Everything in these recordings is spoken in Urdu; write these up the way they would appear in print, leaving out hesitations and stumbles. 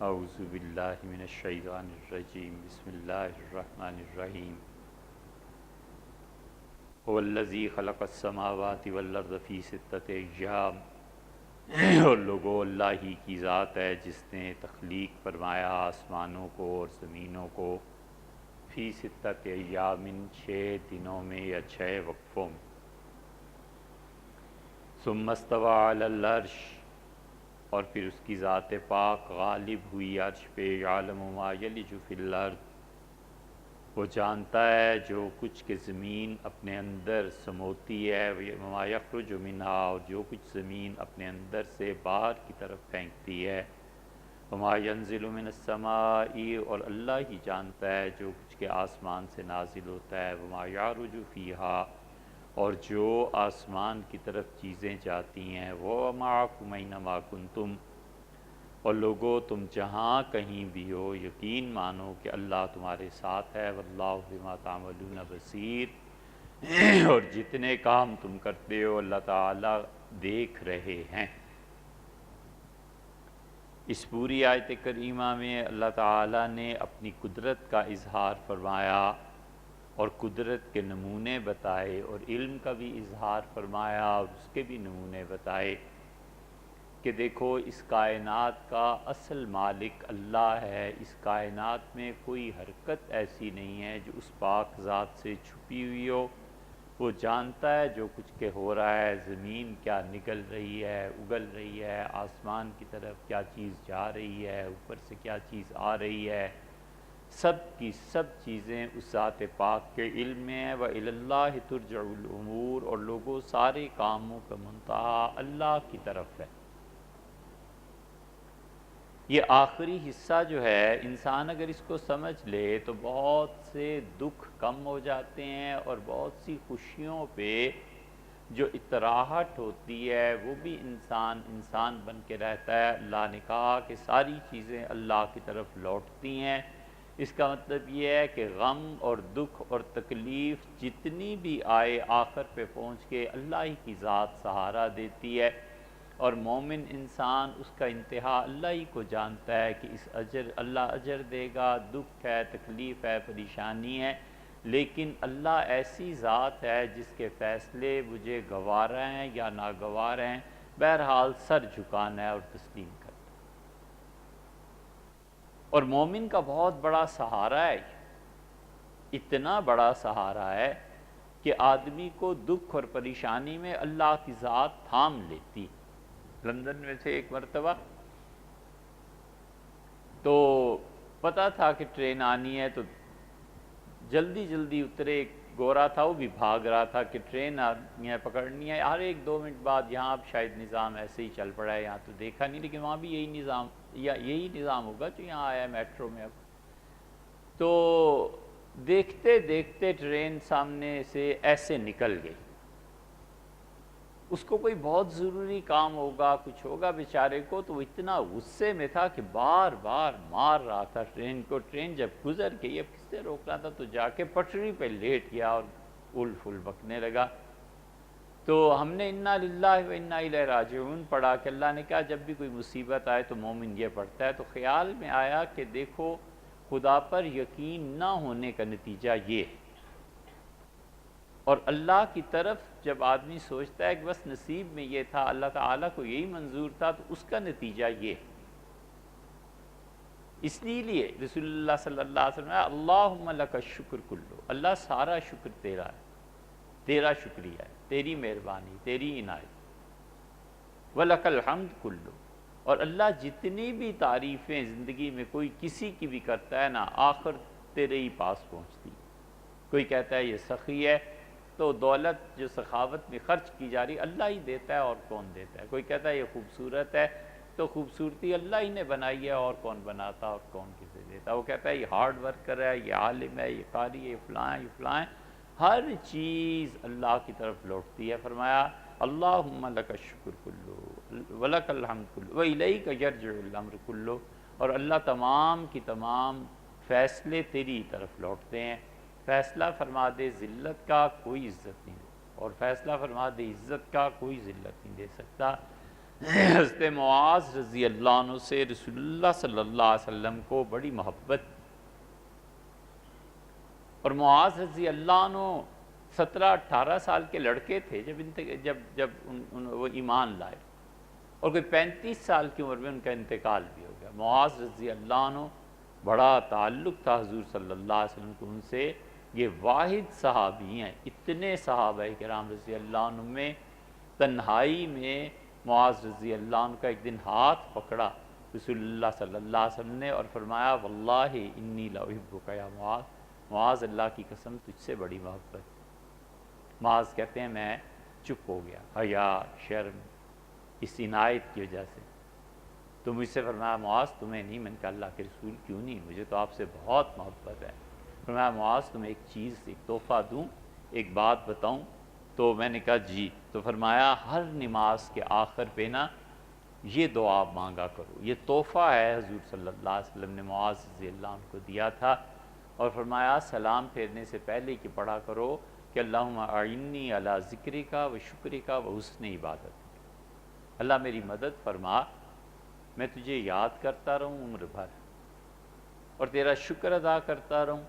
اعوذ باللہ من الشیطان الرجیم بسم اللہ الرحمن الرحیم هو الذی خلق السماوات والارض فی ستۃ ایام اور لوگو اللہ ہی کی ذات ہے جس نے تخلیق فرمایا آسمانوں کو اور زمینوں کو فی ستۃ ایام 6 دنوں میں یا 6 وقفوں میں ثم استوى علی العرش اور پھر اس کی ذات پاک غالب ہوئی عرش پہ یعلم ما یلج فی الارض وہ جانتا ہے جو کچھ کہ زمین اپنے اندر سموتی ہے وما یخرج منہا اور جو کچھ زمین اپنے اندر سے باہر کی طرف پھینکتی ہے وما ینزل من السماء اور اللہ ہی جانتا ہے جو کچھ کہ آسمان سے نازل ہوتا ہے وما یعرج فیہا اور جو آسمان کی طرف چیزیں جاتی ہیں وہ معکم اینما کنتم اور لوگو تم جہاں کہیں بھی ہو یقین مانو کہ اللہ تمہارے ساتھ ہے واللہ بما تعملون بصیر اور جتنے کام تم کرتے ہو اللہ تعالیٰ دیکھ رہے ہیں۔ اس پوری آیت کریمہ میں اللہ تعالیٰ نے اپنی قدرت کا اظہار فرمایا اور قدرت کے نمونے بتائے اور علم کا بھی اظہار فرمایا اور اس کے بھی نمونے بتائے کہ دیکھو اس کائنات کا اصل مالک اللہ ہے، اس کائنات میں کوئی حرکت ایسی نہیں ہے جو اس پاک ذات سے چھپی ہوئی ہو، وہ جانتا ہے جو کچھ کہ ہو رہا ہے، زمین کیا نگل رہی ہے اگل رہی ہے، آسمان کی طرف کیا چیز جا رہی ہے، اوپر سے کیا چیز آ رہی ہے، سب کی سب چیزیں اس ذات پاک کے علم میں ہیں۔ وَإِلَى اللَّهِ تُرْجَعُ الْأُمُورُ اور لوگوں سارے کاموں کا منتہا اللہ کی طرف ہے۔ یہ آخری حصہ جو ہے انسان اگر اس کو سمجھ لے تو بہت سے دکھ کم ہو جاتے ہیں اور بہت سی خوشیوں پہ جو اطراحت ہوتی ہے وہ بھی انسان بن کے رہتا ہے۔ اللہ نے کہا کہ ساری چیزیں اللہ کی طرف لوٹتی ہیں، اس کا مطلب یہ ہے کہ غم اور دکھ اور تکلیف جتنی بھی آئے آخر پہ پہنچ کے اللہ ہی کی ذات سہارا دیتی ہے، اور مومن انسان اس کا انتہا اللہ ہی کو جانتا ہے کہ اس اللہ اجر دے گا، دکھ ہے، تکلیف ہے، پریشانی ہے، لیکن اللہ ایسی ذات ہے جس کے فیصلے مجھے گوارا ہیں یا ناگوار ہیں، بہرحال سر جھکانا ہے اور تسلیم کرنا۔ اور مومن کا بہت بڑا سہارا ہے، اتنا بڑا سہارا ہے کہ آدمی کو دکھ اور پریشانی میں اللہ کی ذات تھام لیتی۔ لندن میں سے ایک مرتبہ تو پتہ تھا کہ ٹرین آنی ہے تو جلدی جلدی اترے، ایک گورا تھا وہ بھی بھاگ رہا تھا کہ ٹرین آنی ہے پکڑنی ہے، ہر 1-2 منٹ بعد یہاں اب شاید نظام ایسے ہی چل پڑا ہے، یہاں تو دیکھا نہیں لیکن وہاں بھی یہی نظام ہوگا جو یہاں آیا ہے میٹرو میں۔ اب تو دیکھتے دیکھتے ٹرین سامنے سے ایسے نکل گئی، اس کو کوئی بہت ضروری کام ہوگا، کچھ ہوگا بیچارے کو، تو وہ اتنا غصے میں تھا کہ بار بار مار رہا تھا ٹرین کو۔ ٹرین جب گزر گئی اب کس سے روکنا تھا، تو جا کے پٹری پہ لیٹ گیا اور الفل بکنے لگا۔ تو ہم نے انا للہ و انا الیہ راجعون پڑھا کہ اللہ نے کہا جب بھی کوئی مصیبت آئے تو مومن یہ پڑھتا ہے۔ تو خیال میں آیا کہ دیکھو خدا پر یقین نہ ہونے کا نتیجہ یہ ہے، اور اللہ کی طرف جب آدمی سوچتا ہے کہ بس نصیب میں یہ تھا، اللہ تعالیٰ کو یہی منظور تھا، تو اس کا نتیجہ یہ ہے۔ اس لیے رسول اللہ صلی اللہ علیہ وسلم نے اللہم لک الشکر کلو، اللہ سارا شکر تیرا ہے، تیرا شکریہ ہے، تیری مہربانی، تیری عنایت، وَلَكَ الْحَمْدُ کلو، اور اللہ جتنی بھی تعریفیں زندگی میں کوئی کسی کی بھی کرتا ہے نا، آخر تیرے ہی پاس پہنچتی۔ کوئی کہتا ہے یہ سخی ہے تو دولت جو سخاوت میں خرچ کی جا رہی اللہ ہی دیتا ہے اور کون دیتا ہے۔ کوئی کہتا ہے یہ خوبصورت ہے تو خوبصورتی اللہ ہی نے بنائی ہے اور کون بناتا اور کون کسے دیتا۔ وہ کہتا ہے یہ ہارڈ ورکر ہے، یہ عالم ہے، یہ قاری ہے، یہ فلاں ہے، یہ فلاں ہے، ہر چیز اللہ کی طرف لوٹتی ہے۔ فرمایا اللہم لک الشکر کلو ولک الحمد کلو والیک یرجع الامر کلو، اور اللہ تمام کی تمام فیصلے تیری طرف لوٹتے ہیں۔ فیصلہ فرما دے ذلت کا کوئی عزت نہیں دے، اور فیصلہ فرما دے عزت کا کوئی ذلت نہیں دے سکتا۔ حضرت معاذ رضی اللہ عنہ سے رسول اللہ صلی اللہ علیہ وسلم کو بڑی محبت، اور معاذ رضی اللہ عنہ 17-18 سال کے لڑکے تھے جب وہ ایمان لائے، اور کوئی 35 سال کی عمر میں ان کا انتقال بھی ہو گیا۔ معاذ رضی اللہ عنہ بڑا تعلق تھا حضور صلی اللہ علیہ وسلم کو ان سے، یہ واحد صحابی ہیں، اتنے صحابہ کرام رضی اللہ عنہ میں تنہائی میں معاذ رضی اللہ عنہ کا ایک دن ہاتھ پکڑا رسول اللہ صلی اللہ علیہ وسلم نے اور فرمایا واللہ انی لاحبک یا معاذ، معاذ اللہ کی قسم تجھ سے بڑی محبت۔ معاذ کہتے ہیں میں چپ ہو گیا، حیا، شرم، اس عنایت کی وجہ سے۔ تو مجھ سے فرمایا معاذ تمہیں نہیں؟ میں نے کہا اللہ کے رسول کیوں نہیں، مجھے تو آپ سے بہت محبت ہے۔ فرمایا معاذ تمہیں ایک چیز، ایک تحفہ دوں، ایک بات بتاؤں؟ تو میں نے کہا جی۔ تو فرمایا ہر نماز کے آخر پہ نا یہ دعا مانگا کرو، یہ تحفہ ہے حضور صلی اللہ علیہ وسلم نے معاذ رضی اللہ عنہ کو دیا تھا، اور فرمایا سلام پھیرنے سے پہلے کہ پڑھا کرو کہ اللہم اعنی علی ذکرک و شکرک و حسن عبادتک، اللہ میری مدد فرما، میں تجھے یاد کرتا رہوں عمر بھر اور تیرا شکر ادا کرتا رہوں،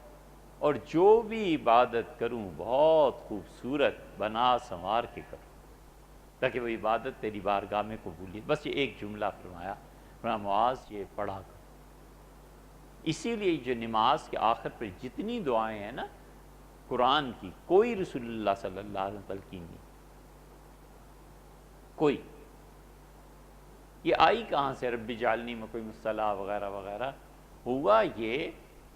اور جو بھی عبادت کروں بہت خوبصورت بنا سنوار کے کروں تاکہ وہ عبادت تیری بارگاہ میں قبولیت۔ بس یہ ایک جملہ فرمایا معاذ یہ پڑھا کر۔ اسی لیے جو نماز کے آخر پر جتنی دعائیں ہیں نا قرآن کی، کوئی رسول اللہ صلی اللہ علیہ وسلم تلقین نہیں، کوئی۔ یہ آئی کہاں سے؟ رب اجعلنی مقیم الصلاۃ وغیرہ وغیرہ؟ ہوا یہ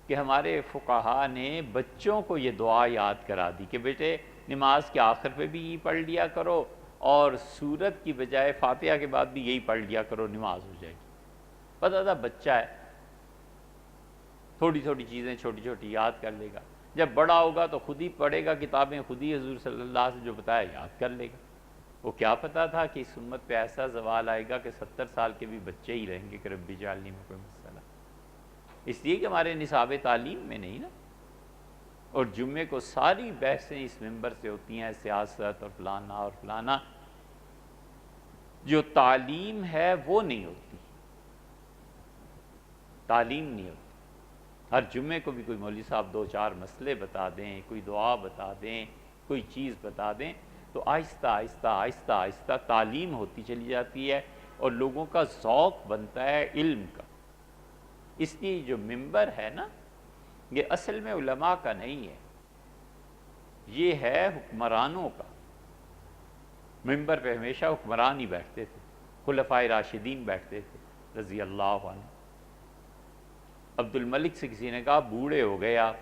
کہ ہمارے فقہا نے بچوں کو یہ دعا یاد کرا دی کہ بیٹے نماز کے آخر پہ بھی یہ پڑھ لیا کرو، اور سورت کی بجائے فاتحہ کے بعد بھی یہی پڑھ لیا کرو، نماز ہو جائے گی۔ پتہ تھا بچہ ہے، تھوڑی تھوڑی چیزیں چھوٹی چھوٹی یاد کر لے گا، جب بڑا ہوگا تو خود ہی پڑھے گا کتابیں، خود ہی حضور صلی اللہ علیہ وسلم جو بتایا یاد کر لے گا۔ وہ کیا پتہ تھا کہ اس امت پہ ایسا زوال آئے گا کہ 70 سال کے بھی بچے ہی رہیں گے کہ رب اجعلنی مقیم الصلاۃ، اس لیے کہ ہمارے نصاب تعلیم میں نہیں نا۔ اور جمعے کو ساری بحثیں اس ممبر سے ہوتی ہیں، سیاست اور فلانا اور فلانا، جو تعلیم ہے وہ نہیں ہوتی، تعلیم نہیں ہوتی۔ ہر جمعے کو بھی کوئی مولوی صاحب 2-4 مسئلے بتا دیں، کوئی دعا بتا دیں، کوئی چیز بتا دیں، تو آہستہ آہستہ آہستہ آہستہ تعلیم ہوتی چلی جاتی ہے اور لوگوں کا ذوق بنتا ہے علم کا۔ اس لیے جو ممبر ہے نا یہ اصل میں علماء کا نہیں ہے، یہ ہے حکمرانوں کا۔ ممبر پہ ہمیشہ حکمران ہی بیٹھتے تھے، خلفائے راشدین بیٹھتے تھے رضی اللہ عنہ۔ عبد الملک سے کسی نے کہا بوڑھے ہو گئے آپ،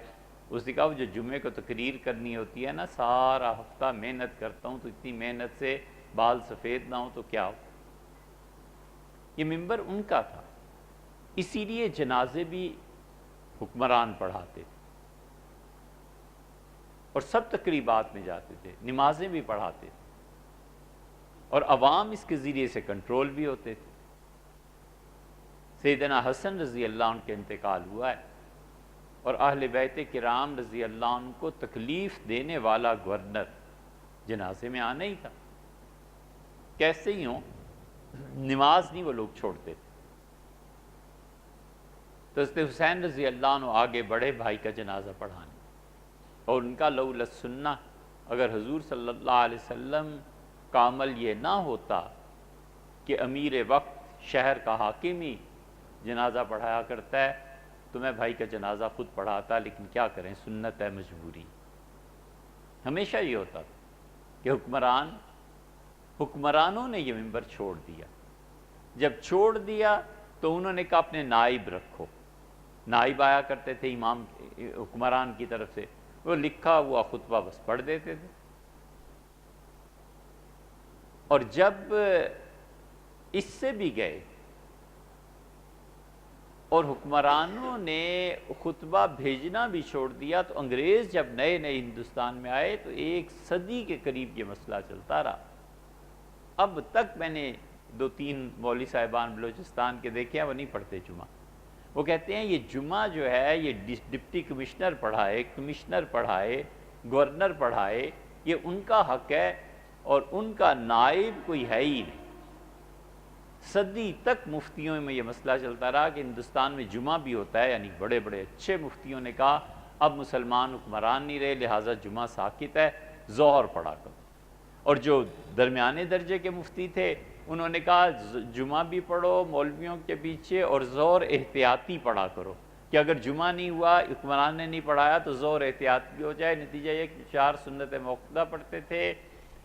اس نے کہا وہ جو جمعے کو تقریر کرنی ہوتی ہے نا، سارا ہفتہ محنت کرتا ہوں تو اتنی محنت سے بال سفید نہ ہو تو کیا ہو۔ یہ ممبر ان کا تھا، اسی لیے جنازے بھی حکمران پڑھاتے تھے اور سب تقریبات میں جاتے تھے، نمازیں بھی پڑھاتے تھے، اور عوام اس کے ذریعے سے کنٹرول بھی ہوتے تھے۔ سیدنا حسن رضی اللہ عنہ کے انتقال ہوا ہے، اور اہل بیت کرام رضی اللہ عنہ کو تکلیف دینے والا گورنر جنازے میں آنا ہی تھا، کیسے ہی ہوں نماز نہیں وہ لوگ چھوڑتے تھے۔ تو حضرت حسین رضی اللہ عنہ آگے بڑھے بھائی کا جنازہ پڑھانے، اور ان کا لولا السنہ، اگر حضور صلی اللہ علیہ وسلم کا عمل یہ نہ ہوتا کہ امیر وقت شہر کا حاکم ہی جنازہ پڑھایا کرتا ہے تو میں بھائی کا جنازہ خود پڑھاتا، لیکن کیا کریں سنت ہے، مجبوری۔ ہمیشہ یہ ہوتا تھا کہ حکمرانوں نے یہ منبر چھوڑ دیا، جب چھوڑ دیا تو انہوں نے کہا اپنے نائب رکھو، نائب آیا کرتے تھے امام حکمران کی طرف سے، وہ لکھا ہوا خطبہ بس پڑھ دیتے تھے۔ اور جب اس سے بھی گئے اور حکمرانوں نے خطبہ بھیجنا بھی چھوڑ دیا، تو انگریز جب نئے نئے ہندوستان میں آئے تو 1 صدی کے قریب یہ مسئلہ چلتا رہا۔ اب تک میں نے 2-3 مولوی صاحبان بلوچستان کے دیکھے ہیں، وہ نہیں پڑھتے جمعہ۔ وہ کہتے ہیں یہ جمعہ جو ہے یہ ڈپٹی کمشنر پڑھائے، کمشنر پڑھائے، گورنر پڑھائے، یہ ان کا حق ہے، اور ان کا نائب کوئی ہے ہی نہیں۔ صدی تک مفتیوں میں یہ مسئلہ چلتا رہا کہ ہندوستان میں جمعہ بھی ہوتا ہے، یعنی بڑے بڑے اچھے مفتیوں نے کہا اب مسلمان حکمران نہیں رہے، لہٰذا جمعہ ساکت ہے، ظہر پڑھا کرو۔ اور جو درمیانے درجے کے مفتی تھے انہوں نے کہا جمعہ بھی پڑھو مولویوں کے پیچھے، اور ظہر احتیاطی پڑھا کرو، کہ اگر جمعہ نہیں ہوا، حکمران نے نہیں پڑھایا تو ظہر احتیاط بھی ہو جائے۔ نتیجہ یہ کہ 4 سنت موقوتہ پڑھتے تھے،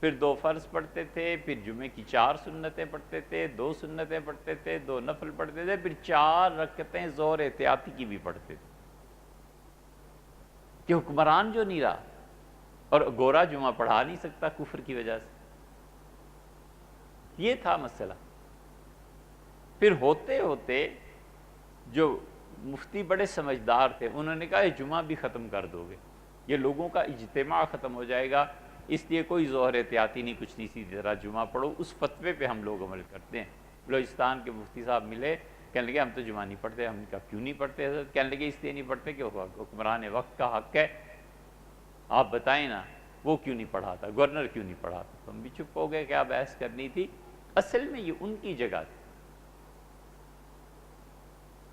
پھر 2 فرض پڑھتے تھے، پھر جمعے کی 4 سنتیں پڑھتے تھے، 2 سنتیں پڑھتے تھے، 2 نفل پڑھتے تھے، پھر 4 رکعتیں ظہر احتیاطی کی بھی پڑھتے تھے، کہ حکمران جو نہیں رہا، اور گورا جمعہ پڑھا نہیں سکتا کفر کی وجہ سے۔ یہ تھا مسئلہ۔ پھر ہوتے ہوتے جو مفتی بڑے سمجھدار تھے انہوں نے کہا یہ جمعہ بھی ختم کر دو گے، یہ لوگوں کا اجتماع ختم ہو جائے گا، اس لیے کوئی ظہر احتیاطی نہیں، کچھ نہیں، سیدھی طرح جمعہ پڑھو۔ اس فتوے پہ ہم لوگ عمل کرتے ہیں۔ بلوچستان کے مفتی صاحب ملے، کہنے لگے ہم تو جمعہ نہیں پڑھتے۔ ہم نے کہا کیوں نہیں پڑھتے حضرت؟ کہنے لگے اس لیے نہیں پڑھتے کہ حکمران وقت کا حق ہے، آپ بتائیں نا وہ کیوں نہیں پڑھاتا، گورنر کیوں نہیں پڑھاتا؟ تو ہم بھی چپ ہو گئے، کیا بحث کرنی تھی۔ اصل میں یہ ان کی جگہ تھی۔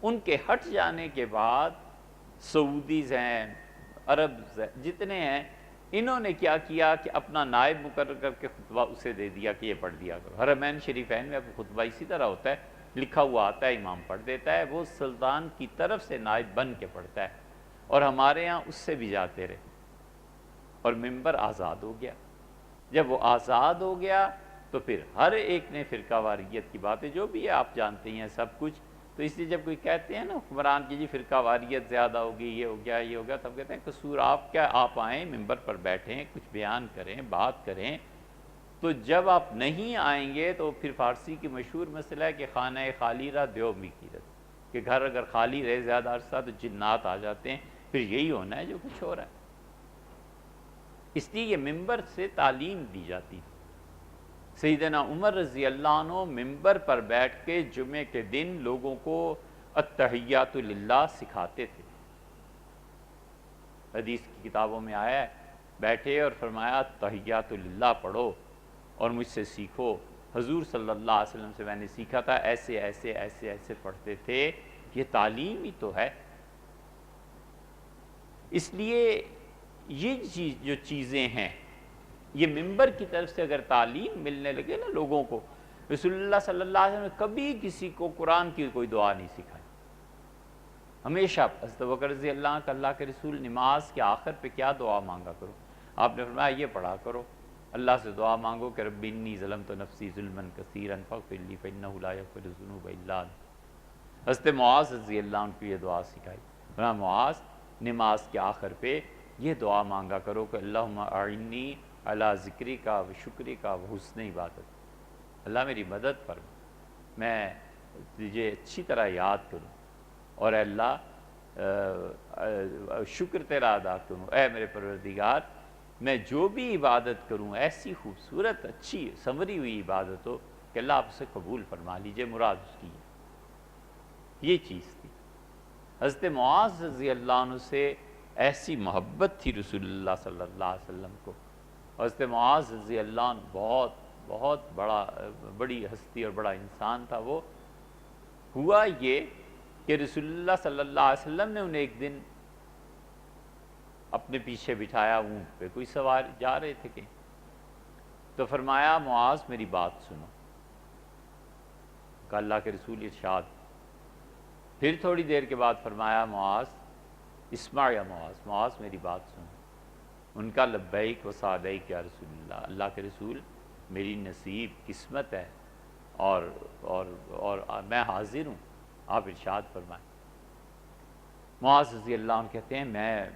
ان کے ہٹ جانے کے بعد سعودیز ہیں، عرب جتنے ہیں، انہوں نے کیا کیا کہ اپنا نائب مقرر کر کے خطبہ اسے دے دیا کہ یہ پڑھ دیا کرو۔ حرمین شریفین میں اب خطبہ اسی طرح ہوتا ہے، لکھا ہوا آتا ہے، امام پڑھ دیتا ہے، وہ سلطان کی طرف سے نائب بن کے پڑھتا ہے، اور ہمارے ہاں اس سے بھی جاتے رہے، اور منبر آزاد ہو گیا۔ جب وہ آزاد ہو گیا تو پھر ہر ایک نے فرقہ واریت کی باتیں جو بھی ہے آپ جانتے ہیں سب کچھ، تو اس لیے جب کوئی کہتے ہیں نا حکمران کی جی فرقہ واریت زیادہ ہوگی، یہ ہو گیا یہ ہو گیا، تب کہتے ہیں قصور آپ کیا، آپ آئیں ممبر پر بیٹھیں، کچھ بیان کریں، بات کریں۔ تو جب آپ نہیں آئیں گے تو پھر فارسی کی مشہور مسئلہ ہے کہ خانہ خالی رہا دیو می کی رت، کہ گھر اگر خالی رہے زیادہ عرصہ تو جنات آ جاتے ہیں، پھر یہی ہونا ہے جو کچھ ہو رہا ہے۔ اس لیے یہ ممبر سے تعلیم دی جاتی تھی۔ سیدنا عمر رضی اللہ عنہ ممبر پر بیٹھ کے جمعے کے دن لوگوں کو التحیات للہ سکھاتے تھے۔ حدیث کی کتابوں میں آیا ہے، بیٹھے اور فرمایا تحیات للہ پڑھو اور مجھ سے سیکھو۔ حضور صلی اللہ علیہ وسلم سے میں نے سیکھا تھا، ایسے ایسے ایسے ایسے پڑھتے تھے۔ یہ تعلیم ہی تو ہے۔ اس لیے یہ جو چیزیں ہیں، یہ ممبر کی طرف سے اگر تعلیم ملنے لگے نا لوگوں کو، رسول اللہ صلی اللہ علیہ وسلم نے کبھی کسی کو قرآن کی کوئی دعا نہیں سکھائی۔ ہمیشہ حضرت بکر رضی اللہ عنہ کہ اللہ کے رسول نماز کے آخر پہ کیا دعا مانگا کرو، آپ نے فرمایا یہ پڑھا کرو، اللہ سے دعا مانگو کہ رب انی ظلمت نفسی ظلما کثیرا فاغفر لی فانہ لا یغفر الذنوب الا انت۔ حضرت معاذ رضی اللہ عنہ کو یہ دعا سکھائی، فرمایا معاذ نماز کے آخر پہ یہ دعا مانگا کرو کہ اللہم اعنی علی ذکری کا و شکری کا و حسن عبادت، اللہ میری مدد پر میں تجھے اچھی طرح یاد کروں، اور اے اللہ شکر تیرا ادا کروں، اے میرے پروردگار میں جو بھی عبادت کروں ایسی خوبصورت اچھی سنوری ہوئی عبادت ہو کہ اللہ آپ اسے قبول فرما لیجئے، مراد اس کی یہ چیز تھی۔ حضرت معاذ رضی اللہ عنہ سے ایسی محبت تھی رسول اللہ صلی اللہ علیہ وسلم کو۔ حضرت معاذ رضی اللہ عنہ بہت بہت بڑی ہستی اور بڑا انسان تھا وہ۔ ہوا یہ کہ رسول اللہ صلی اللہ علیہ وسلم نے انہیں ایک دن اپنے پیچھے بٹھایا، اونٹ پہ کوئی سوار جا رہے تھے کہیں، تو فرمایا معاذ میری بات سنو، کہ اللہ کے رسول ارشاد۔ پھر تھوڑی دیر کے بعد فرمایا معاذ اسمع یا معاذ، معاذ میری بات سنو۔ ان کا لبیک و سعدیک یا رسول اللہ، اللہ کے رسول میری نصیب قسمت ہے اور میں حاضر ہوں، آپ ارشاد فرمائیں۔ معاذ رضی اللہ عنہ کہتے ہیں میں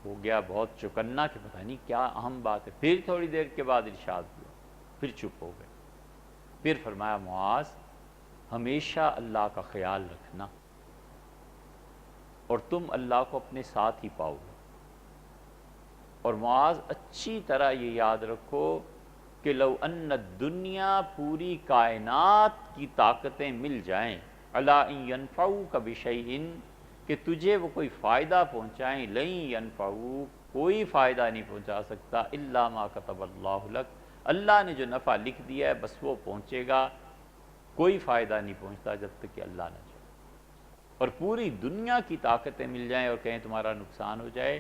ہو گیا بہت چوکنا کہ پتہ نہیں کیا اہم بات ہے۔ پھر تھوڑی دیر کے بعد ارشاد ہوا، پھر چپ ہو گئے۔ پھر فرمایا معاذ ہمیشہ اللہ کا خیال رکھنا، اور تم اللہ کو اپنے ساتھ ہی پاؤ گے۔ اور معاذ اچھی طرح یہ یاد رکھو کہ لو ان الدنیا پوری کائنات کی طاقتیں مل جائیں الا ان ینفعوک بشیء کہ تجھے وہ کوئی فائدہ پہنچائیں، لن ینفعوک کوئی فائدہ نہیں پہنچا سکتا الا ما کتب اللہ لک، اللہ نے جو نفع لکھ دیا ہے بس وہ پہنچے گا۔ کوئی فائدہ نہیں پہنچتا جب تک کہ اللہ نہ چاہے۔ اور پوری دنیا کی طاقتیں مل جائیں اور کہیں تمہارا نقصان ہو جائے،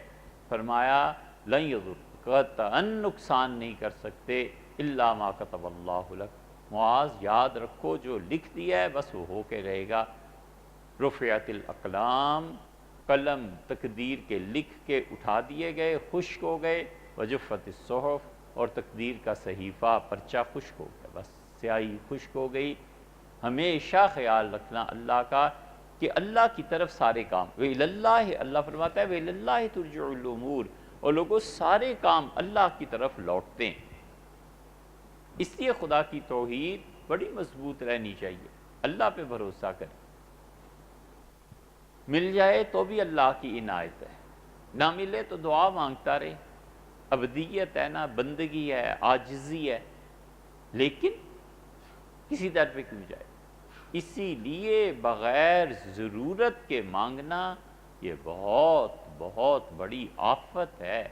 فرمایا لن یضر، قطعاً نقصان نہیں کر سکتے الا ما کتب اللہ لک۔ معاذ یاد رکھو جو لکھ دیا ہے بس وہ ہو کے رہے گا۔ رفعت الاقلام، قلم تقدیر کے لکھ کے اٹھا دیے گئے، خشک ہو گئے، وجفت الصحف، اور تقدیر کا صحیفہ پرچہ خشک ہو گیا، بس سیاہی خشک ہو گئی۔ ہمیشہ خیال رکھنا اللہ کا کہ اللہ کی طرف سارے کام، وَإِلَى اللَّهِ، اللہ فرماتا ہے وَإِلَى اللَّهِ تُرْجَعُ الْأُمُورُ، اور لوگوں سارے کام اللہ کی طرف لوٹتے ہیں۔ اس لیے خدا کی توحید بڑی مضبوط رہنی چاہیے، اللہ پہ بھروسہ کریں، مل جائے تو بھی اللہ کی عنایت ہے، نہ ملے تو دعا مانگتا رہے، عبدیت ہے نا، بندگی ہے، عاجزی ہے، لیکن کسی در پہ کیوں جائے؟ اسی لیے بغیر ضرورت کے مانگنا یہ بہت بہت بڑی آفت ہے۔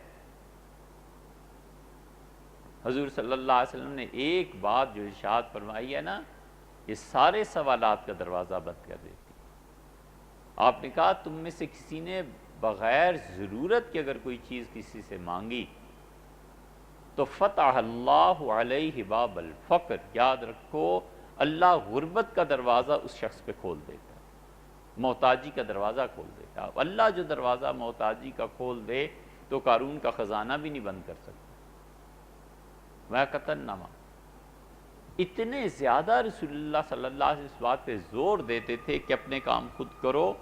حضور صلی اللہ علیہ وسلم نے ایک بات جو ارشاد فرمائی ہے نا، یہ سارے سوالات کا دروازہ بند کر دیتی۔ آپ نے کہا تم میں سے کسی نے بغیر ضرورت کے اگر کوئی چیز کسی سے مانگی تو فتح اللہ علیہ باب الفقر، یاد رکھو اللہ غربت کا دروازہ اس شخص پہ کھول دیتا ہے، محتاجی کا دروازہ کھول دیتا ہے۔ اللہ جو دروازہ محتاجی کا کھول دے تو قارون کا خزانہ بھی نہیں بند کر سکتا۔ میں قطن نما اتنے زیادہ رسول اللہ صلی اللہ علیہ وسلم اس بات پہ زور دیتے تھے کہ اپنے کام خود کرو،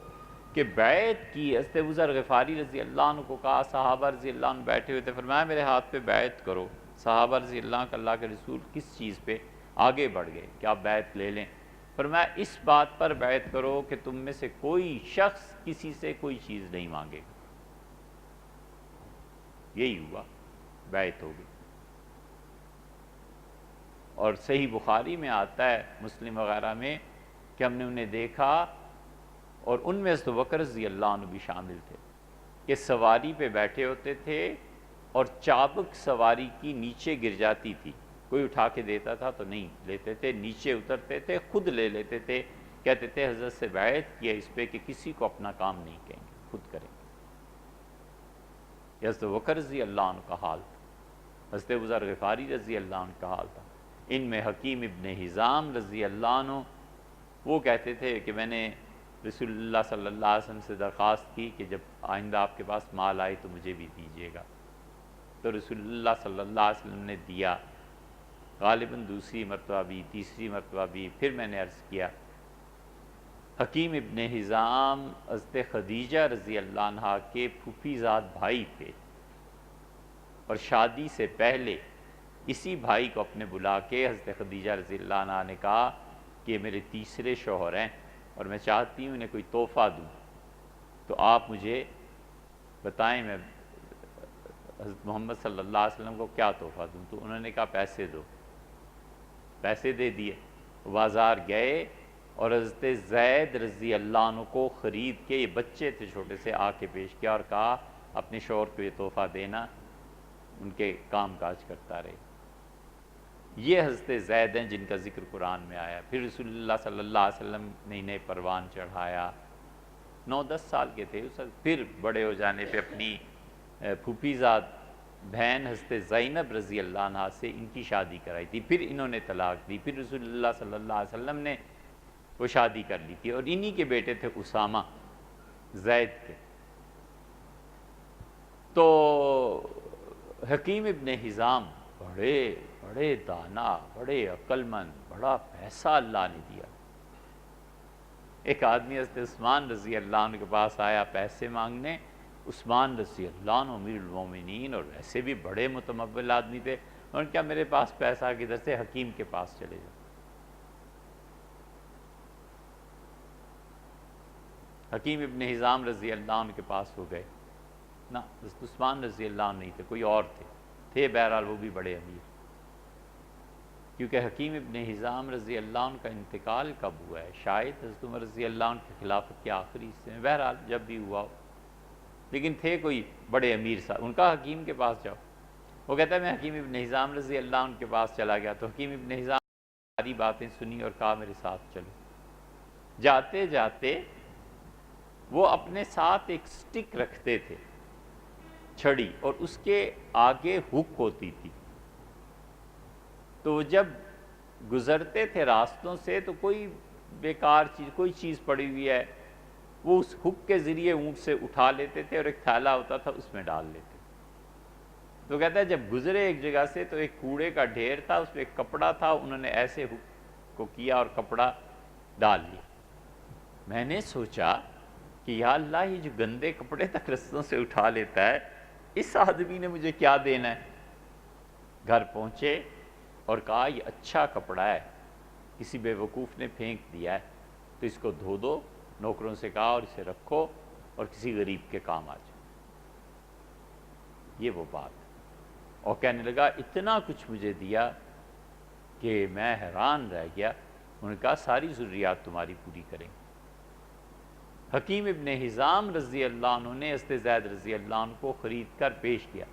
کہ بیعت کی۔ حضرت ابو ذر غفاری رضی اللہ عنہ کو کہا، صحابہ رضی اللہ عنہ بیٹھے ہوئے تھے، فرمایا میرے ہاتھ پہ بیعت کرو۔ صحابہ رضی اللہ عنہ کہ اللہ کے رسول کس چیز پہ؟ آگے بڑھ گئے کہ آپ بیعت لے لیں۔ فرمایا اس بات پر بیعت کرو کہ تم میں سے کوئی شخص کسی سے کوئی چیز نہیں مانگے گا۔ یہی ہوا، بیعت ہو گئی۔ اور صحیح بخاری میں آتا ہے، مسلم وغیرہ میں، کہ ہم نے انہیں دیکھا اور ان میں حضرت بکر رضی اللہ عنہ بھی شامل تھے کہ سواری پہ بیٹھے ہوتے تھے اور چابک سواری کی نیچے گر جاتی تھی، کوئی اٹھا کے دیتا تھا تو نہیں لیتے تھے، نیچے اترتے تھے، خود لے لیتے تھے، کہتے تھے حضرت سے بیعت کیا اس پہ کہ کسی کو اپنا کام نہیں کہیں گے، خود کریں گے۔ یہ حضرت بکر رضی اللہ عنہ کا حال تھا، حضرت ابو ذر غفاری رضی اللہ عنہ کا حال تھا۔ ان میں حکیم ابن حزام رضی اللہ عنہ، وہ کہتے تھے کہ میں نے رسول اللہ صلی اللہ علیہ وسلم سے درخواست کی کہ جب آئندہ آپ کے پاس مال آئے تو مجھے بھی دیجیے گا، تو رسول اللہ صلی اللہ علیہ وسلم نے دیا، غالباً دوسری مرتبہ بھی، تیسری مرتبہ بھی۔ پھر میں نے عرض کیا، حکیم ابن حزام حضرت خدیجہ رضی اللہ عنہ کے پھوپھی زاد بھائی تھے، اور شادی سے پہلے اسی بھائی کو اپنے بلا کے حضرت خدیجہ رضی اللہ عنہ نے کہا کہ یہ میرے تیسرے شوہر ہیں اور میں چاہتی ہوں انہیں کوئی تحفہ دوں، تو آپ مجھے بتائیں میں حضرت محمد صلی اللہ علیہ وسلم کو کیا تحفہ دوں؟ تو انہوں نے کہا پیسے دو، پیسے دے دیے، بازار گئے اور حضرت زید رضی اللہ عنہ کو خرید کے، یہ بچے تھے چھوٹے سے، آ کے پیش کیا اور کہا اپنے شوہر کو یہ تحفہ دینا، ان کے کام کاج کرتا رہے۔ یہ حضرت زید ہیں جن کا ذکر قرآن میں آیا۔ پھر رسول اللہ صلی اللہ علیہ وسلم نے انہیں پروان چڑھایا، 9-10 سال کے تھے اس وقت۔ پھر بڑے ہو جانے پہ اپنی پھوپھی زاد بہن حضرت زینب رضی اللہ عنہ سے ان کی شادی کرائی تھی، پھر انہوں نے طلاق دی، پھر رسول اللہ صلی اللہ علیہ وسلم نے وہ شادی کر لی تھی، اور انہی کے بیٹے تھے اسامہ زید کے۔ تو حکیم ابن حزام بڑے بڑے دانا، بڑے عقل مند، بڑا پیسہ اللہ نے دیا۔ ایک آدمی حضرت عثمان رضی اللہ عنہ کے پاس آیا پیسے مانگنے، عثمان رضی اللہ عنہ امیر المومنین اور ویسے بھی بڑے متمول آدمی تھے، انہوں نے کہا میرے پاس پیسہ کدھر سے، حکیم کے پاس چلے جاؤ۔ حکیم ابن حزام رضی اللہ عنہ کے پاس ہو گئے، نہ حضرت عثمان رضی اللہ عنہ نہیں تھے، کوئی اور تھے بہرحال وہ بھی بڑے امیر، کیونکہ حکیم ابن حزام رضی اللہ عنہ کا انتقال کب ہوا ہے؟ شاید حضرت عمر رضی اللہ عنہ کی خلافت کے آخری حصے میں، بہرحال جب بھی ہوا ہو، لیکن تھے کوئی بڑے امیر صاحب۔ ان کا حکیم کے پاس جاؤ، وہ کہتا ہے میں حکیم ابن حزام رضی اللہ عنہ کے پاس چلا گیا، تو حکیم ابن حزام ساری باتیں سنی اور کہا میرے ساتھ چلو. جاتے جاتے وہ اپنے ساتھ ایک سٹک رکھتے تھے چھڑی، اور اس کے آگے ہک ہوتی تھی. تو جب گزرتے تھے راستوں سے تو کوئی بیکار چیز، کوئی چیز پڑی ہوئی ہے، وہ اس ہک کے ذریعے اونٹ سے اٹھا لیتے تھے اور ایک تھیلا ہوتا تھا اس میں ڈال لیتے. تو کہتا ہے جب گزرے ایک جگہ سے تو ایک کوڑے کا ڈھیر تھا، اس پہ ایک کپڑا تھا، انہوں نے ایسے ہک کو کیا اور کپڑا ڈال لیا. میں نے سوچا کہ یا اللہ، یہ جو گندے کپڑے تک رستوں سے اٹھا لیتا ہے، اس آدمی نے مجھے کیا دینا ہے. گھر پہنچے اور کہا یہ اچھا کپڑا ہے، کسی بے وقوف نے پھینک دیا ہے، تو اس کو دھو دو. نوکروں سے کہا اور اسے رکھو اور کسی غریب کے کام آ جاؤ. یہ وہ بات ہے. اور کہنے لگا اتنا کچھ مجھے دیا کہ میں حیران رہ گیا. انہوں نے کہا ساری ضروریات تمہاری پوری کریں گے. حکیم ابن حزام رضی اللہ عنہ نے حضرت زید رضی اللہ عنہ کو خرید کر پیش کیا.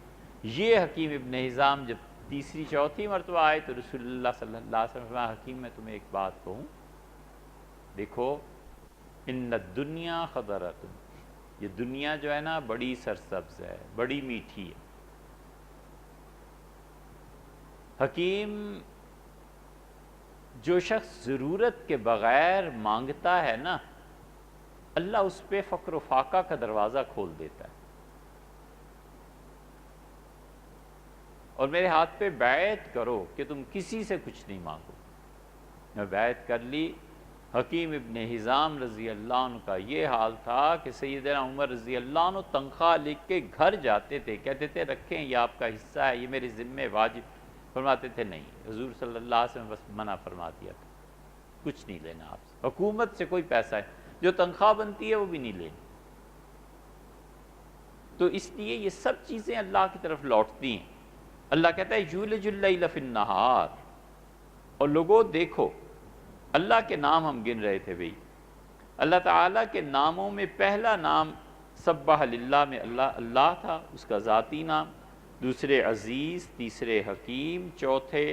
یہ حکیم ابن حزام جب تیسری چوتھی مرتبہ آئے تو رسول اللہ صلی اللہ علیہ وسلم فرمایا حکیم میں تمہیں ایک بات کہوں، دیکھو ان الدنیا خضرۃ، یہ دنیا جو ہے نا بڑی سرسبز ہے، بڑی میٹھی ہے. حکیم، جو شخص ضرورت کے بغیر مانگتا ہے نا، اللہ اس پہ فقر و فاقہ کا دروازہ کھول دیتا ہے. اور میرے ہاتھ پہ بیعت کرو کہ تم کسی سے کچھ نہیں مانگو. میں بیعت کر لی. حکیم ابن حزام رضی اللہ عنہ کا یہ حال تھا کہ سیدنا عمر رضی اللہ عنہ تنخواہ لکھ کے گھر جاتے تھے، کہتے تھے رکھیں یہ آپ کا حصہ ہے، یہ میرے ذمہ واجب. فرماتے تھے نہیں، حضور صلی اللہ علیہ وسلم بس منع فرما دیا تھا، کچھ نہیں لینا آپ سے، حکومت سے کوئی پیسہ ہے، جو تنخواہ بنتی ہے وہ بھی نہیں لینی. تو اس لیے یہ سب چیزیں اللہ کی طرف لوٹتی ہیں. اللہ کہتا ہے یولج اللیل فی النہار. اور لوگوں دیکھو، اللہ کے نام ہم گن رہے تھے بھئی. اللہ تعالیٰ کے ناموں میں پہلا نام سبح للہ میں اللہ تھا، اس کا ذاتی نام. دوسرے عزیز، تیسرے حکیم، چوتھے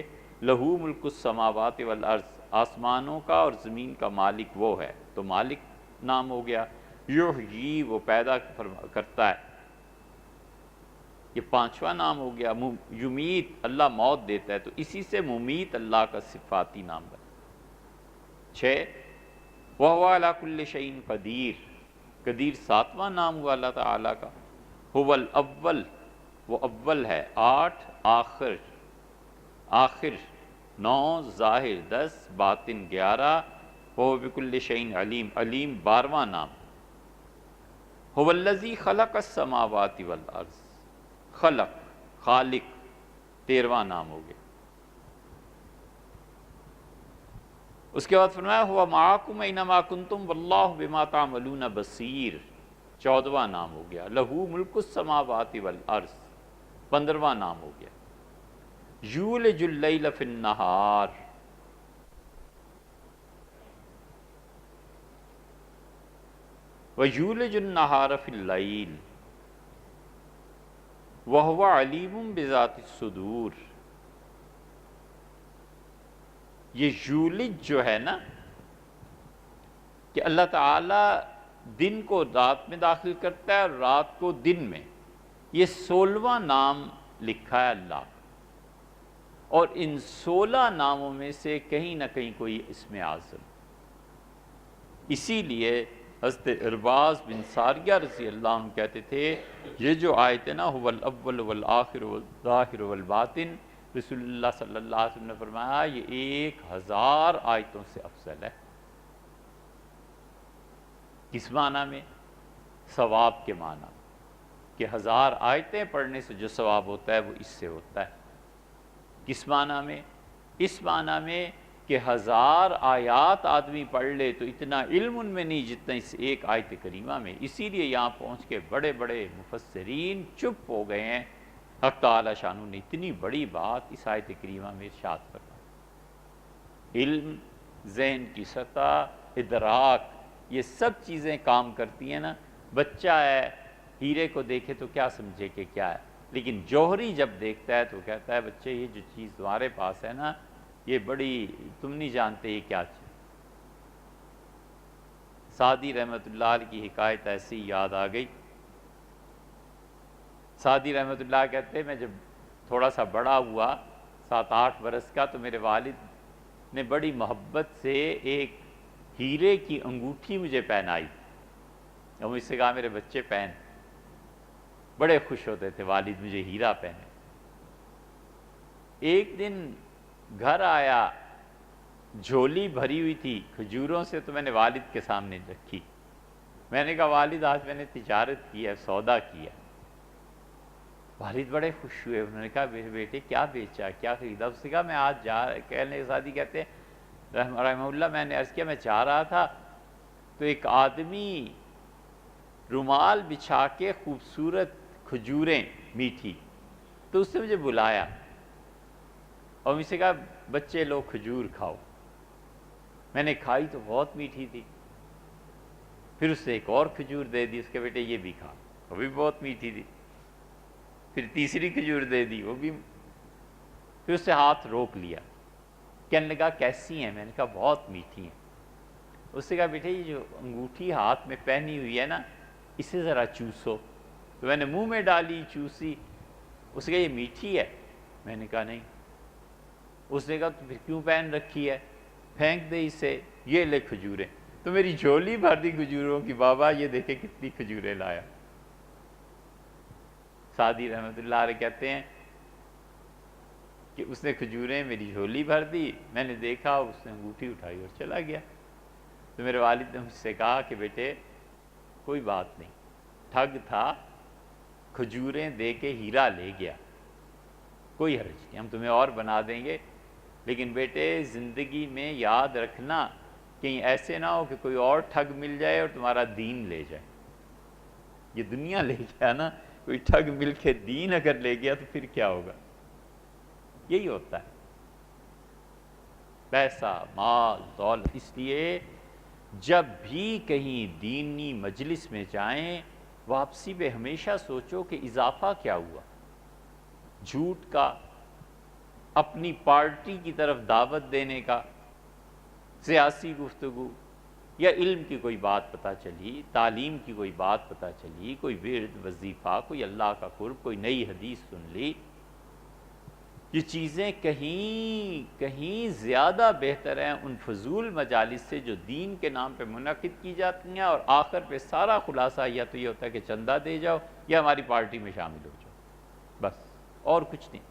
لہو ملک السماوات والارض، آسمانوں کا اور زمین کا مالک وہ ہے، تو مالک نام ہو گیا. یحیی، وہ پیدا کرتا ہے، یہ پانچواں نام ہو گیا. یمیت، اللہ موت دیتا ہے، تو اسی سے ممیت اللہ کا صفاتی نام بنا. 6 وَهُوَ عَلَىٰ كُلِّ شَيْءٍ قدیر، قدیر ساتواں نام ہوا اللہ تعالیٰ کا. هو الاول، وہ اول ہے. 8 آخر، آخر 9 ظاہر 10 باطن 11. وَهُوَ بِكُلِّ شَيْءٍ علیم، علیم 12واں نام. هو الذی خلق السماوات والارض، خلق، خالق 13واں نام ہو گیا. اس کے بعد فرمایا ہوا معاکم اینما کنتم واللہ بما تعملون بصیر، 14واں نام ہو گیا. لہو ملک السماوات والارض 15واں نام ہو گیا. یولج اللیل فی النہار، ویولج النہار فی اللیل، وہو علیم بذات الصدور. یہ یولج جو ہے نا، کہ اللہ تعالیٰ دن کو رات میں داخل کرتا ہے اور رات کو دن میں، یہ 16واں نام لکھا ہے اللہ. اور ان 16 ناموں میں سے کہیں نہ کہیں کوئی اسم اعظم. اسی لیے حضرت ارباز بن ساریہ رضی اللہ عنہ کہتے تھے یہ جو آیت ہے نا هو الاول والآخر والظاہر والباطن، رسول اللہ صلی اللہ علیہ وسلم نے فرمایا یہ 1000 آیتوں سے افضل ہے. کس معنی میں؟ ثواب کے معنی، کہ 1000 آیتیں پڑھنے سے جو ثواب ہوتا ہے وہ اس سے ہوتا ہے. کس معنی میں؟ اس معنی میں کہ 1000 آیات آدمی پڑھ لے تو اتنا علم ان میں نہیں جتنا اس ایک آیت کریمہ میں. اسی لیے یہاں پہنچ کے بڑے بڑے مفسرین چپ ہو گئے ہیں. حق تعالی شانہ نے اتنی بڑی بات اس آیت کریمہ میں ارشاد فرمائی. علم، ذہن کی سطح، ادراک، یہ سب چیزیں کام کرتی ہیں نا. بچہ ہے، ہیرے کو دیکھے تو کیا سمجھے کہ کیا ہے، لیکن جوہری جب دیکھتا ہے تو کہتا ہے بچے یہ جو چیز تمہارے پاس ہے نا، یہ بڑی تم نہیں جانتے یہ کیا چیز۔ سعدی رحمۃ اللہ علیہ کی حکایت ایسی یاد آ گئی۔ سعدی رحمۃ اللہ کہتے میں جب تھوڑا سا بڑا ہوا 7-8 برس کا تو میرے والد نے بڑی محبت سے ایک ہیرے کی انگوٹھی مجھے پہنائی اور مجھ سے کہا میرے بچے پہن۔ بڑے خوش ہوتے تھے والد مجھے ہیرا پہنے۔ ایک دن گھر آیا، جھولی بھری ہوئی تھی کھجوروں سے، تو میں نے والد کے سامنے رکھی۔ میں نے کہا والد آج میں نے تجارت کی ہے، سودا کیا۔ والد بڑے خوش ہوئے، انہوں نے کہا میرے بیٹے کیا بیچا، کیا خریدا؟ اس نے کہا میں آج کہنے کے ساتھ ہی کہتے ہیں رحمہ اللہ، میں نے عرض کیا میں جا رہا تھا تو ایک آدمی رومال بچھا کے خوبصورت کھجوریں میٹھی، تو اس نے مجھے بلایا اور مجھ سے کہا بچے لو کھجور کھاؤ۔ میں نے کھائی تو بہت میٹھی تھی۔ پھر اس نے ایک اور کھجور دے دی، اس کے بیٹے یہ بھی کھا، وہ بھی بہت میٹھی تھی۔ پھر تیسری کھجور دے دی، وہ بھی۔ پھر اس سے ہاتھ روک لیا، کہنے لگا کیسی ہیں؟ میں نے کہا بہت میٹھی ہیں۔ اس نے کہا بیٹے یہ جو انگوٹھی ہاتھ میں پہنی ہوئی ہے نا، اسے ذرا چوسو۔ تو میں نے منہ میں ڈالی، چوسی۔ اس نے کہا یہ میٹھی ہے؟ میں نے کہا نہیں۔ اس نے کہا تو پھر کیوں پہن رکھی ہے؟ پھینک دے اسے، یہ لے کھجوریں۔ تو میری جھولی بھر دی کھجوروں کی، بابا یہ دیکھے کتنی کھجوریں لایا۔ سعدی رحمۃ اللہ علیہ کہتے ہیں کہ اس نے کھجوریں میری جھولی بھر دی، میں نے دیکھا اس نے انگوٹھی اٹھائی اور چلا گیا۔ تو میرے والد نے مجھ سے کہا کہ بیٹے کوئی بات نہیں، ٹھگ تھا، کھجوریں دے کے ہیرا لے گیا، کوئی حرج نہیں، ہم تمہیں اور بنا دیں گے، لیکن بیٹے زندگی میں یاد رکھنا کہیں ایسے نہ ہو کہ کوئی اور ٹھگ مل جائے اور تمہارا دین لے جائے۔ یہ دنیا لے گیا نا، کوئی ٹھگ مل کے دین اگر لے گیا تو پھر کیا ہوگا؟ یہی ہوتا ہے، پیسہ، مال، دولت۔ اس لیے جب بھی کہیں دینی مجلس میں جائیں، واپسی پہ ہمیشہ سوچو کہ اضافہ کیا ہوا۔ جھوٹ کا، اپنی پارٹی کی طرف دعوت دینے کا، سیاسی گفتگو، یا علم کی کوئی بات پتہ چلی، تعلیم کی کوئی بات پتہ چلی، کوئی ورد، وظیفہ، کوئی اللہ کا قرب، کوئی نئی حدیث سن لی، یہ چیزیں کہیں زیادہ بہتر ہیں ان فضول مجالس سے جو دین کے نام پہ منعقد کی جاتی ہیں، اور آخر پہ سارا خلاصہ یا تو یہ ہوتا ہے کہ چندہ دے جاؤ یا ہماری پارٹی میں شامل ہو جاؤ، بس اور کچھ نہیں۔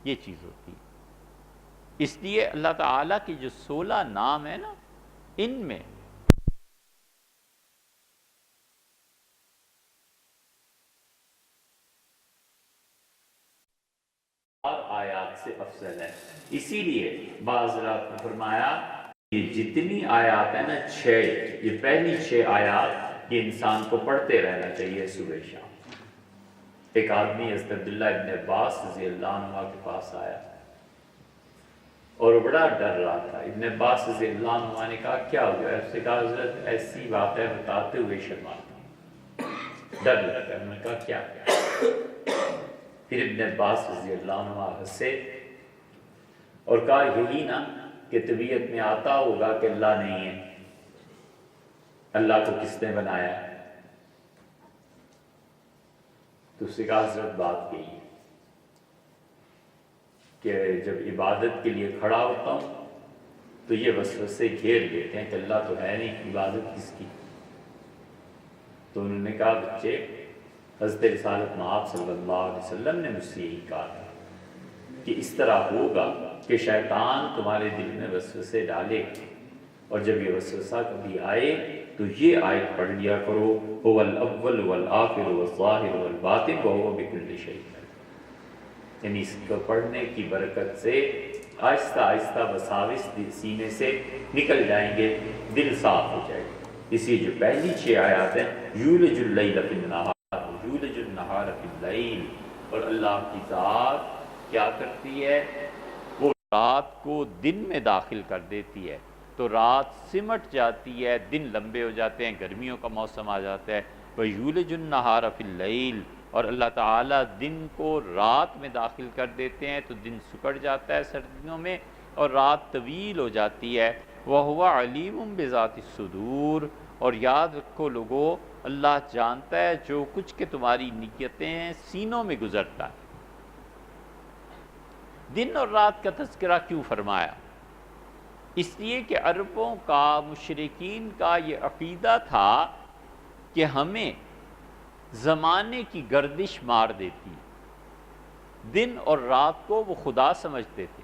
یہ چیز ہوتی ہے۔ اس لیے اللہ تعالیٰ کی جو 16 نام ہیں نا، ان میں اور آیات سے افضل ہے۔ اسی لیے بعض حضرات نے فرمایا یہ جتنی آیات ہیں نا 6، یہ پہلی 6 آیات یہ انسان کو پڑھتے رہنا چاہیے صبح شام۔ ایک آدمی حضرت عبداللہ ابن عباس رضی اللہ عنہ کے پاس آیا اور بڑا ڈر رہا تھا۔ ابن عباس رضی اللہ عنہ نے کہا کیا ہو گیا؟ اس سے کہا حضرت ایسی واقعہ بتاتے ہوئے شرماتا ہوں، ڈر لگتا ہے۔ انہوں نے کہا کیا؟ پھر ابن عباس رضی اللہ عنہ ہنسے اور کہا یہی نا کہ طبیعت میں آتا ہوگا کہ اللہ نہیں ہے، اللہ کو کس نے بنایا؟ تو اس سے کہا حضرت بات یہی ہے کہ جب عبادت کے لیے کھڑا ہوتا ہوں تو یہ وسوسے گھیر لیتے ہیں کہ اللہ تو ہے نہیں، عبادت کس کی؟ تو انہوں نے کہا بچے حضرت رسالت مآب صلی اللہ علیہ وسلم نے مجھ سے یہی کہا تھا کہ اس طرح ہوگا کہ شیطان تمہارے دل میں وسوسے ڈالے، اور جب یہ وسوسہ کبھی آئے تو یہ آیت پڑھ لیا کرو هو الاول والآخر والظاہر والباطن وهو بكل شيء۔ یعنی اس کو پڑھنے کی برکت سے آہستہ آہستہ وساوس سینے سے نکل جائیں گے، دل صاف ہو جائے گا۔ اسی جو پہلی 6 آیات ہیں یولج اللیل فی النہار یولج النہار فی اللیل، اور اللہ کی ذات کیا کرتی ہے؟ وہ رات کو دن میں داخل کر دیتی ہے، تو رات سمٹ جاتی ہے، دن لمبے ہو جاتے ہیں، گرمیوں کا موسم آ جاتا ہے۔ وَيُولِجُ النَّهَارَ فِي اللَّيْلِ، اور اللہ تعالیٰ دن کو رات میں داخل کر دیتے ہیں تو دن سکڑ جاتا ہے سردیوں میں اور رات طویل ہو جاتی ہے۔ وَهُوَ عَلِيمٌ بِذَاتِ الصُّدُورِ، اور یاد رکھو لوگو، اللہ جانتا ہے جو کچھ کہ تمہاری نیتیں ہیں سینوں میں گزرتا ہے۔ دن اور رات کا تذکرہ کیوں فرمایا؟ اس لیے کہ عربوں کا، مشرکین کا یہ عقیدہ تھا کہ ہمیں زمانے کی گردش مار دیتی ہے۔ دن اور رات کو وہ خدا سمجھتے تھے۔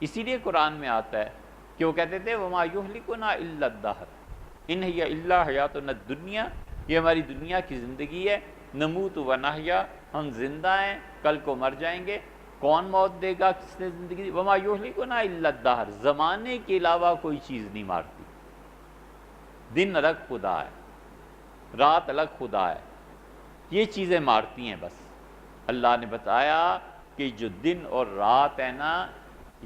اسی لیے قرآن میں آتا ہے کہ وہ کہتے تھے وَمَا يُهْلِكُنَا إِلَّا الدَّهْرُ إِنْ هِيَ إِلَّا حَيَاتُنَا الدُّنْيَا، یہ ہماری دنیا کی زندگی ہے، نموت ونحیا، ہم زندہ ہیں، کل کو مر جائیں گے۔ کون موت دے گا، کس نے زندگی دی؟ وَمَا يُهْلِكُنَا إِلَّا الدَّهْرُ، زمانے کے علاوہ کوئی چیز نہیں مارتی۔ دن الگ خدا ہے، رات الگ خدا ہے، یہ چیزیں مارتی ہیں بس۔ اللہ نے بتایا کہ جو دن اور رات ہے نا،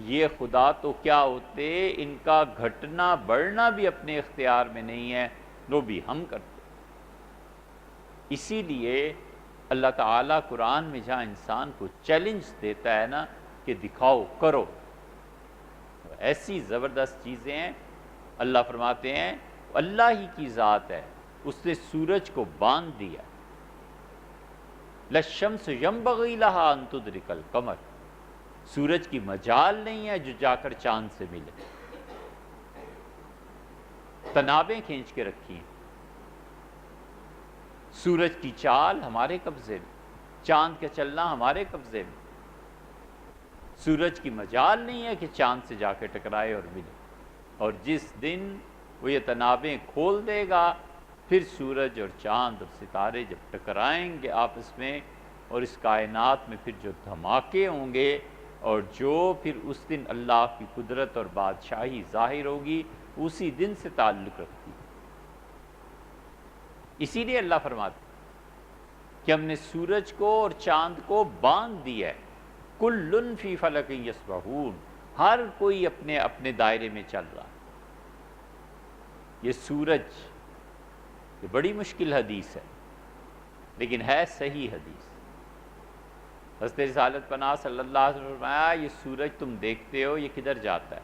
یہ خدا تو کیا ہوتے، ان کا گھٹنا بڑھنا بھی اپنے اختیار میں نہیں ہے، وہ بھی ہم کرتے۔ اسی لیے اللہ تعالیٰ قرآن میں جہاں انسان کو چیلنج دیتا ہے نا کہ دکھاؤ، کرو، ایسی زبردست چیزیں ہیں۔ اللہ فرماتے ہیں اللہ ہی کی ذات ہے، اس نے سورج کو باندھ دیا۔ لَلشَّمْسُ يَنبَغِي لَهَا أَن تُدْرِكَ الْقَمَرَ، سورج کی مجال نہیں ہے جو جا کر چاند سے ملے۔ تنابیں کھینچ کے رکھی ہیں۔ سورج کی چال ہمارے قبضے میں، چاند کا چلنا ہمارے قبضے میں۔ سورج کی مجال نہیں ہے کہ چاند سے جا کے ٹکرائے اور ملے، اور جس دن وہ یہ تنابیں کھول دے گا، پھر سورج اور چاند اور ستارے جب ٹکرائیں گے آپس میں، اور اس کائنات میں پھر جو دھماکے ہوں گے، اور جو پھر اس دن اللہ کی قدرت اور بادشاہی ظاہر ہوگی، اسی دن سے تعلق رکھتی ہے۔ اسی لیے اللہ فرماتے کہ ہم نے سورج کو اور چاند کو باندھ دیا ہے، کُلٌّ فی فلک یسبحون، ہر کوئی اپنے اپنے دائرے میں چل رہا ہے۔ یہ سورج، یہ بڑی مشکل حدیث ہے، لیکن ہے صحیح حدیث۔ حضرت رسالت پناہ صلی اللہ علیہ وسلم نے فرمایا یہ سورج تم دیکھتے ہو، یہ کدھر جاتا ہے؟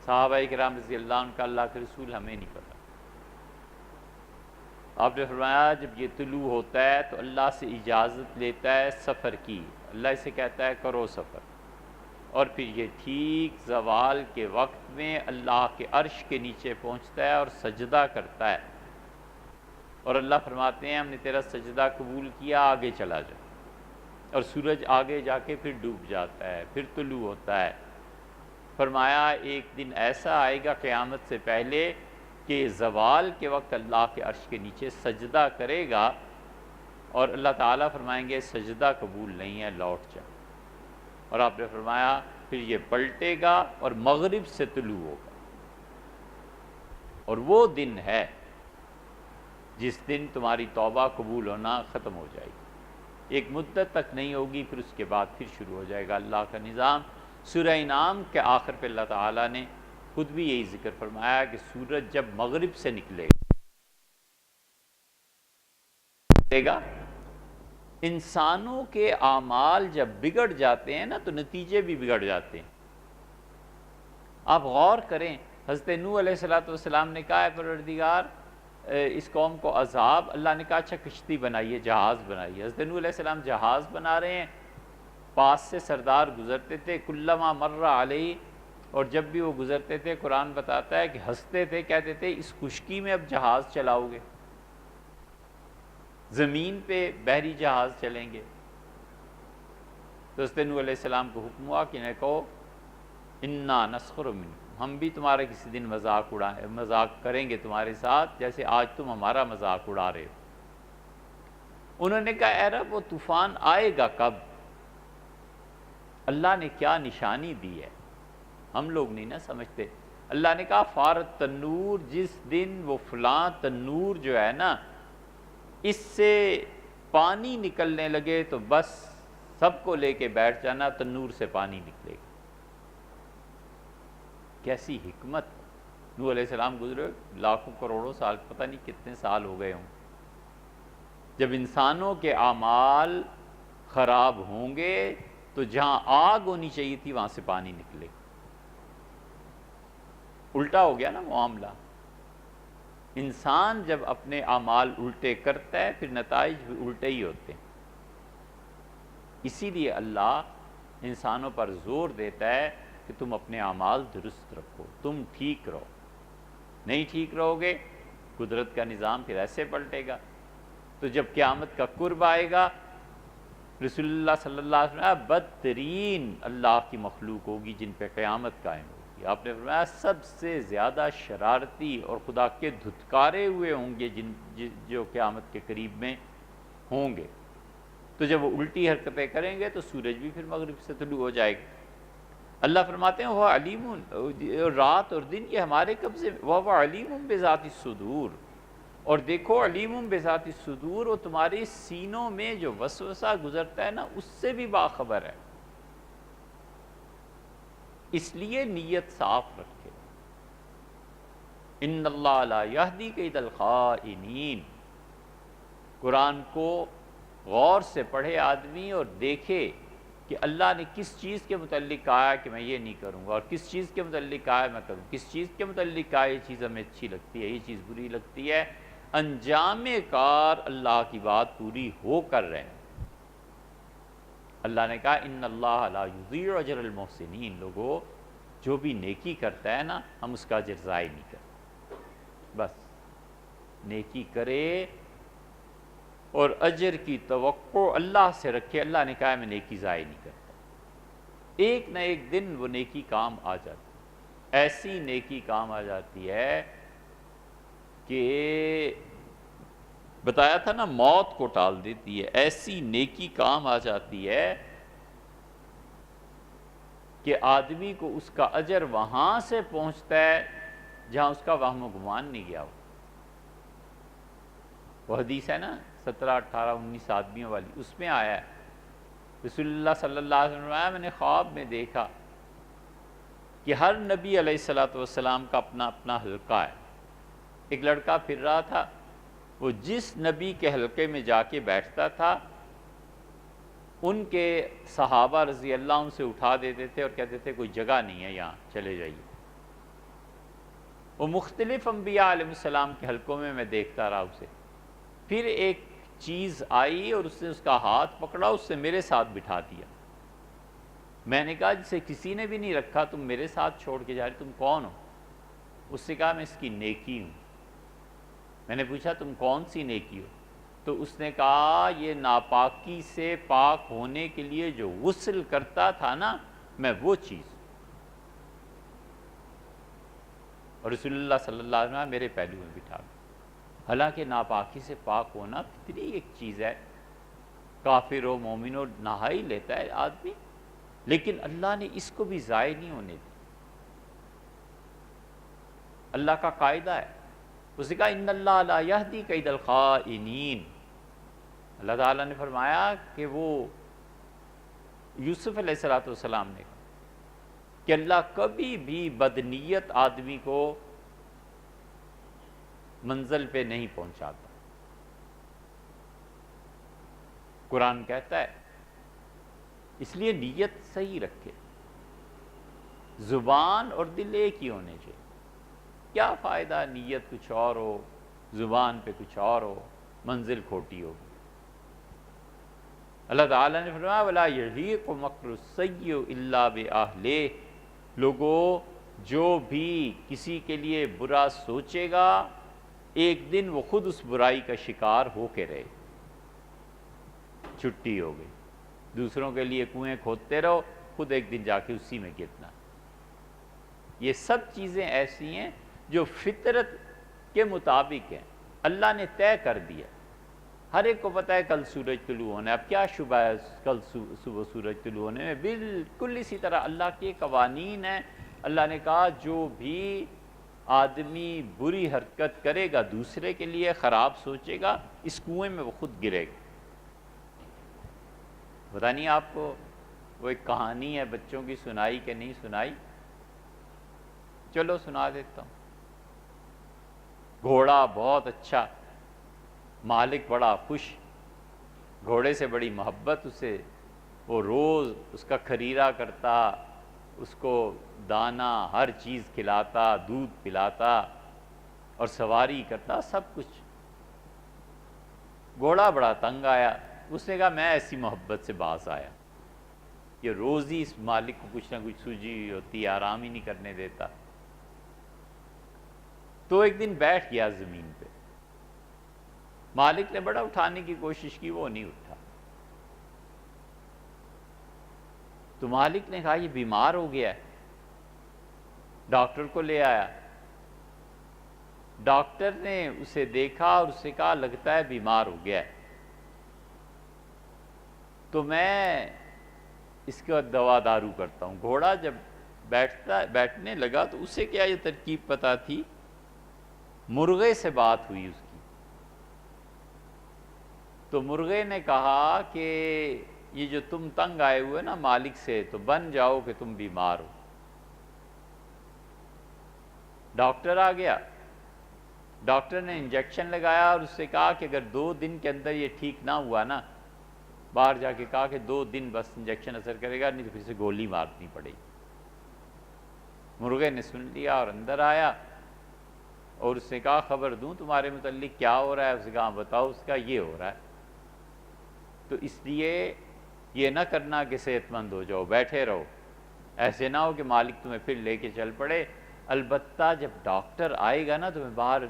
صحابہ کرام رضی اللہ عنہ کا اللہ کے رسول ہمیں نہیں پتہ۔ آپ نے فرمایا جب یہ طلوع ہوتا ہے تو اللہ سے اجازت لیتا ہے سفر کی، اللہ اسے کہتا ہے کرو سفر، اور پھر یہ ٹھیک زوال کے وقت میں اللہ کے عرش کے نیچے پہنچتا ہے اور سجدہ کرتا ہے، اور اللہ فرماتے ہیں ہم نے تیرا سجدہ قبول کیا، آگے چلا جا، اور سورج آگے جا کے پھر ڈوب جاتا ہے، پھر طلوع ہوتا ہے۔ فرمایا ایک دن ایسا آئے گا قیامت سے پہلے کہ زوال کے وقت اللہ کے عرش کے نیچے سجدہ کرے گا، اور اللہ تعالیٰ فرمائیں گے سجدہ قبول نہیں ہے، لوٹ جا، اور آپ نے فرمایا پھر یہ پلٹے گا اور مغرب سے طلوع ہوگا، اور وہ دن ہے جس دن تمہاری توبہ قبول ہونا ختم ہو جائے گی، ایک مدت تک نہیں ہوگی، پھر اس کے بعد پھر شروع ہو جائے گا اللہ کا نظام۔ سورہ انعام کے آخر پہ اللہ تعالیٰ نے خود بھی یہی ذکر فرمایا کہ سورج جب مغرب سے نکلے گا، انسانوں کے اعمال جب بگڑ جاتے ہیں نا تو نتیجے بھی بگڑ جاتے ہیں۔ آپ غور کریں، حضرت نوح علیہ السلام نے کہا ہے پروردگار اس قوم کو عذاب، اللہ نے کہا اچھا کشتی بنائیے، جہاز بنائیے۔ حضرت نوح علیہ السلام جہاز بنا رہے ہیں، پاس سے سردار گزرتے تھے، کلما مر علیہ، اور جب بھی وہ گزرتے تھے قرآن بتاتا ہے کہ ہنستے تھے، کہتے تھے اس خشکی میں اب جہاز چلاؤ گے، زمین پہ بحری جہاز چلیں گے؟ تو حضرت نوح علیہ السلام کو حکم ہوا کہ انہیں کہو انا نسخر منکم، ہم بھی تمہارا کسی دن مذاق کریں گے تمہارے ساتھ جیسے آج تم ہمارا مذاق اڑا رہے ہو۔ انہوں نے کہا اے رب وہ طوفان آئے گا کب؟ اللہ نے کیا نشانی دی ہے، ہم لوگ نہیں نہ سمجھتے۔ اللہ نے کہا فارت تنور، جس دن وہ فلاں تنور جو ہے نا اس سے پانی نکلنے لگے تو بس سب کو لے کے بیٹھ جانا، تنور سے پانی نکلے گا۔ کیسی حکمت! نوح علیہ السلام گزرے لاکھوں کروڑوں سال، پتہ نہیں کتنے سال ہو گئے ہوں، جب انسانوں کے اعمال خراب ہوں گے تو جہاں آگ ہونی چاہیے تھی وہاں سے پانی نکلے گا۔ الٹا ہو گیا نا معاملہ۔ انسان جب اپنے اعمال الٹے کرتا ہے پھر نتائج بھی الٹے ہی ہوتے ہیں۔ اسی لیے اللہ انسانوں پر زور دیتا ہے کہ تم اپنے اعمال درست رکھو، تم ٹھیک رہو۔ نہیں ٹھیک رہو گے قدرت کا نظام پھر ایسے پلٹے گا۔ تو جب قیامت کا قرب آئے گا، رسول اللہ صلی اللہ علیہ وسلم بدترین اللہ کی مخلوق ہوگی جن پہ قیامت قائم ہوگی۔ آپ نے فرمایا سب سے زیادہ شرارتی اور خدا کے دھتکارے ہوئے ہوں گے جو قیامت کے قریب میں ہوں گے۔ تو جب وہ الٹی حرکتیں کریں گے تو سورج بھی پھر مغرب سے طلوع ہو جائے گا۔ اللہ فرماتے ہیں وہ علیم، رات اور دن یہ ہمارے قبضے میں، وہ علیم بذات الصدور، اور دیکھو علیم بذات الصدور، وہ تمہارے سینوں میں جو وسوسہ گزرتا ہے نا اس سے بھی باخبر ہے۔ اس لیے نیت صاف رکھے۔ ان اللہ لا یہدی کید الخائنین، قرآن کو غور سے پڑھے آدمی اور دیکھے کہ اللہ نے کس چیز کے متعلق کہا ہے کہ میں یہ نہیں کروں گا، اور کس چیز کے متعلق کہا ہے میں کروں، کس چیز کے متعلق کہا ہے یہ چیز ہمیں اچھی لگتی ہے، یہ چیز بری لگتی ہے۔ انجام کار اللہ کی بات پوری ہو کر رہے ہیں۔ اللہ نے کہا ان اللہ لا یضیع اجر المحسنین، لوگو جو بھی نیکی کرتا ہے نا ہم اس کا اجر ضائع نہیں کرتے۔ بس نیکی کرے اور اجر کی توقع اللہ سے رکھے۔ اللہ نے کہا میں نیکی ضائع نہیں کرتا، ایک نہ ایک دن وہ نیکی کام آ جاتی، ایسی نیکی کام آ جاتی ہے کہ بتایا تھا نا موت کو ٹال دیتی ہے، ایسی نیکی کام آ جاتی ہے کہ آدمی کو اس کا اجر وہاں سے پہنچتا ہے جہاں اس کا وہم و گمان نہیں گیا ہو۔ وہ حدیث ہے نا 17 18 19 آدمیوں والی، اس میں آیا ہے رسول اللہ صلی اللہ علیہ وسلم نے میں نے خواب میں دیکھا کہ ہر نبی علیہ السلام کا اپنا اپنا حلقہ ہے۔ ایک لڑکا پھر رہا تھا، وہ جس نبی کے حلقے میں جا کے بیٹھتا تھا ان کے صحابہ رضی اللہ عنہ سے اٹھا دیتے تھے اور کہتے تھے کوئی جگہ نہیں ہے یہاں، چلے جائیے۔ وہ مختلف انبیاء علیہ السلام کے حلقوں میں دیکھتا رہا اسے۔ پھر ایک چیز آئی اور اس نے اس کا ہاتھ پکڑا، اس سے میرے ساتھ بٹھا دیا۔ میں نے کہا جسے کسی نے بھی نہیں رکھا تم میرے ساتھ چھوڑ کے جا رہے، تم کون ہو؟ اس سے کہا میں اس کی نیکی ہوں۔ میں نے پوچھا تم کون سی نیکی ہو؟ تو اس نے کہا یہ ناپاکی سے پاک ہونے کے لیے جو غسل کرتا تھا نا میں وہ چیز۔ اور رسول اللہ صلی اللہ علیہ وسلم میرے پہلو میں بٹھا گئے۔ حالانکہ ناپاکی سے پاک ہونا فطری ایک چیز ہے، کافر و مومن و نہا ہی لیتا ہے آدمی، لیکن اللہ نے اس کو بھی ضائع نہیں ہونے دی۔ اللہ کا قاعدہ ہے، اس نے کہا ان اللہ لا یہدی کید الخائنین۔ اللہ تعالیٰ نے فرمایا کہ وہ یوسف علیہ السلام نے کہا کہ اللہ کبھی بھی بدنیت آدمی کو منزل پہ نہیں پہنچاتا۔ قرآن کہتا ہے اس لیے نیت صحیح رکھے، زبان اور دل ایک ہی ہونے چاہیے۔ کیا فائدہ نیت کچھ اور ہو، زبان پہ کچھ اور ہو، منزل کھوٹی ہو۔ اللہ تعالیٰ نے فرمایا وَلَا يَحِيقُ مَكْرُ السَّيِّئِ إِلَّا بِأَهْلِهِ، لوگو جو بھی کسی کے لیے برا سوچے گا ایک دن وہ خود اس برائی کا شکار ہو کے رہے۔ چھٹی ہو گئی، دوسروں کے لیے کنویں کھودتے رہو، خود ایک دن جا کے اسی میں گرنا۔ یہ سب چیزیں ایسی ہیں جو فطرت کے مطابق ہیں، اللہ نے طے کر دیا۔ ہر ایک کو پتہ ہے کل سورج طلوع ہونا ہے، اب کیا شبہ ہے کل صبح سورج طلوع ہونے میں؟ بالکل اسی طرح اللہ کے قوانین ہیں۔ اللہ نے کہا جو بھی آدمی بری حرکت کرے گا دوسرے کے لیے خراب سوچے گا اس کنویں میں وہ خود گرے گا۔ پتہ نہیں آپ کو وہ ایک کہانی ہے بچوں کی سنائی کہ نہیں سنائی؟ چلو سنا دیتا ہوں۔ گھوڑا بہت اچھا، مالک بڑا خوش، گھوڑے سے بڑی محبت اسے، وہ روز اس کا خریرہ کرتا، اس کو دانہ ہر چیز کھلاتا، دودھ پلاتا اور سواری کرتا، سب کچھ۔ گھوڑا بڑا تنگ آیا، اس نے کہا میں ایسی محبت سے باز آیا، یہ روز ہی اس مالک کو کچھ نہ کچھ سوجی ہوئی ہوتی، آرام ہی نہیں کرنے دیتا۔ تو ایک دن بیٹھ گیا زمین پہ، مالک نے بڑا اٹھانے کی کوشش کی، وہ نہیں اٹھا۔ تو مالک نے کہا یہ بیمار ہو گیا ہے، ڈاکٹر کو لے آیا۔ ڈاکٹر نے اسے دیکھا اور اسے کہا لگتا ہے بیمار ہو گیا ہے، تو میں اس کا دوا دارو کرتا ہوں۔ گھوڑا جب بیٹھنے لگا تو اسے کیا یہ ترکیب پتہ تھی، مرغے سے بات ہوئی اس کی، تو مرغے نے کہا کہ یہ جو تم تنگ آئے ہوئے نا مالک سے، تو بن جاؤ کہ تم بیمار ہو۔ ڈاکٹر آ گیا، ڈاکٹر نے انجیکشن لگایا اور اس سے کہا کہ اگر 2 دن کے اندر یہ ٹھیک نہ ہوا نا، باہر جا کے کہا کہ 2 دن بس انجیکشن اثر کرے گا، نہیں تو پھر سے گولی مارنی پڑے گی۔ مرغے نے سن لیا اور اندر آیا اور اس نے کہا خبر دوں تمہارے متعلق کیا ہو رہا ہے؟ اس نے کہا بتاؤ۔ اس کا یہ ہو رہا ہے، تو اس لیے یہ نہ کرنا کہ صحت مند ہو جاؤ، بیٹھے رہو، ایسے نہ ہو کہ مالک تمہیں پھر لے کے چل پڑے۔ البتہ جب ڈاکٹر آئے گا نا تو میں باہر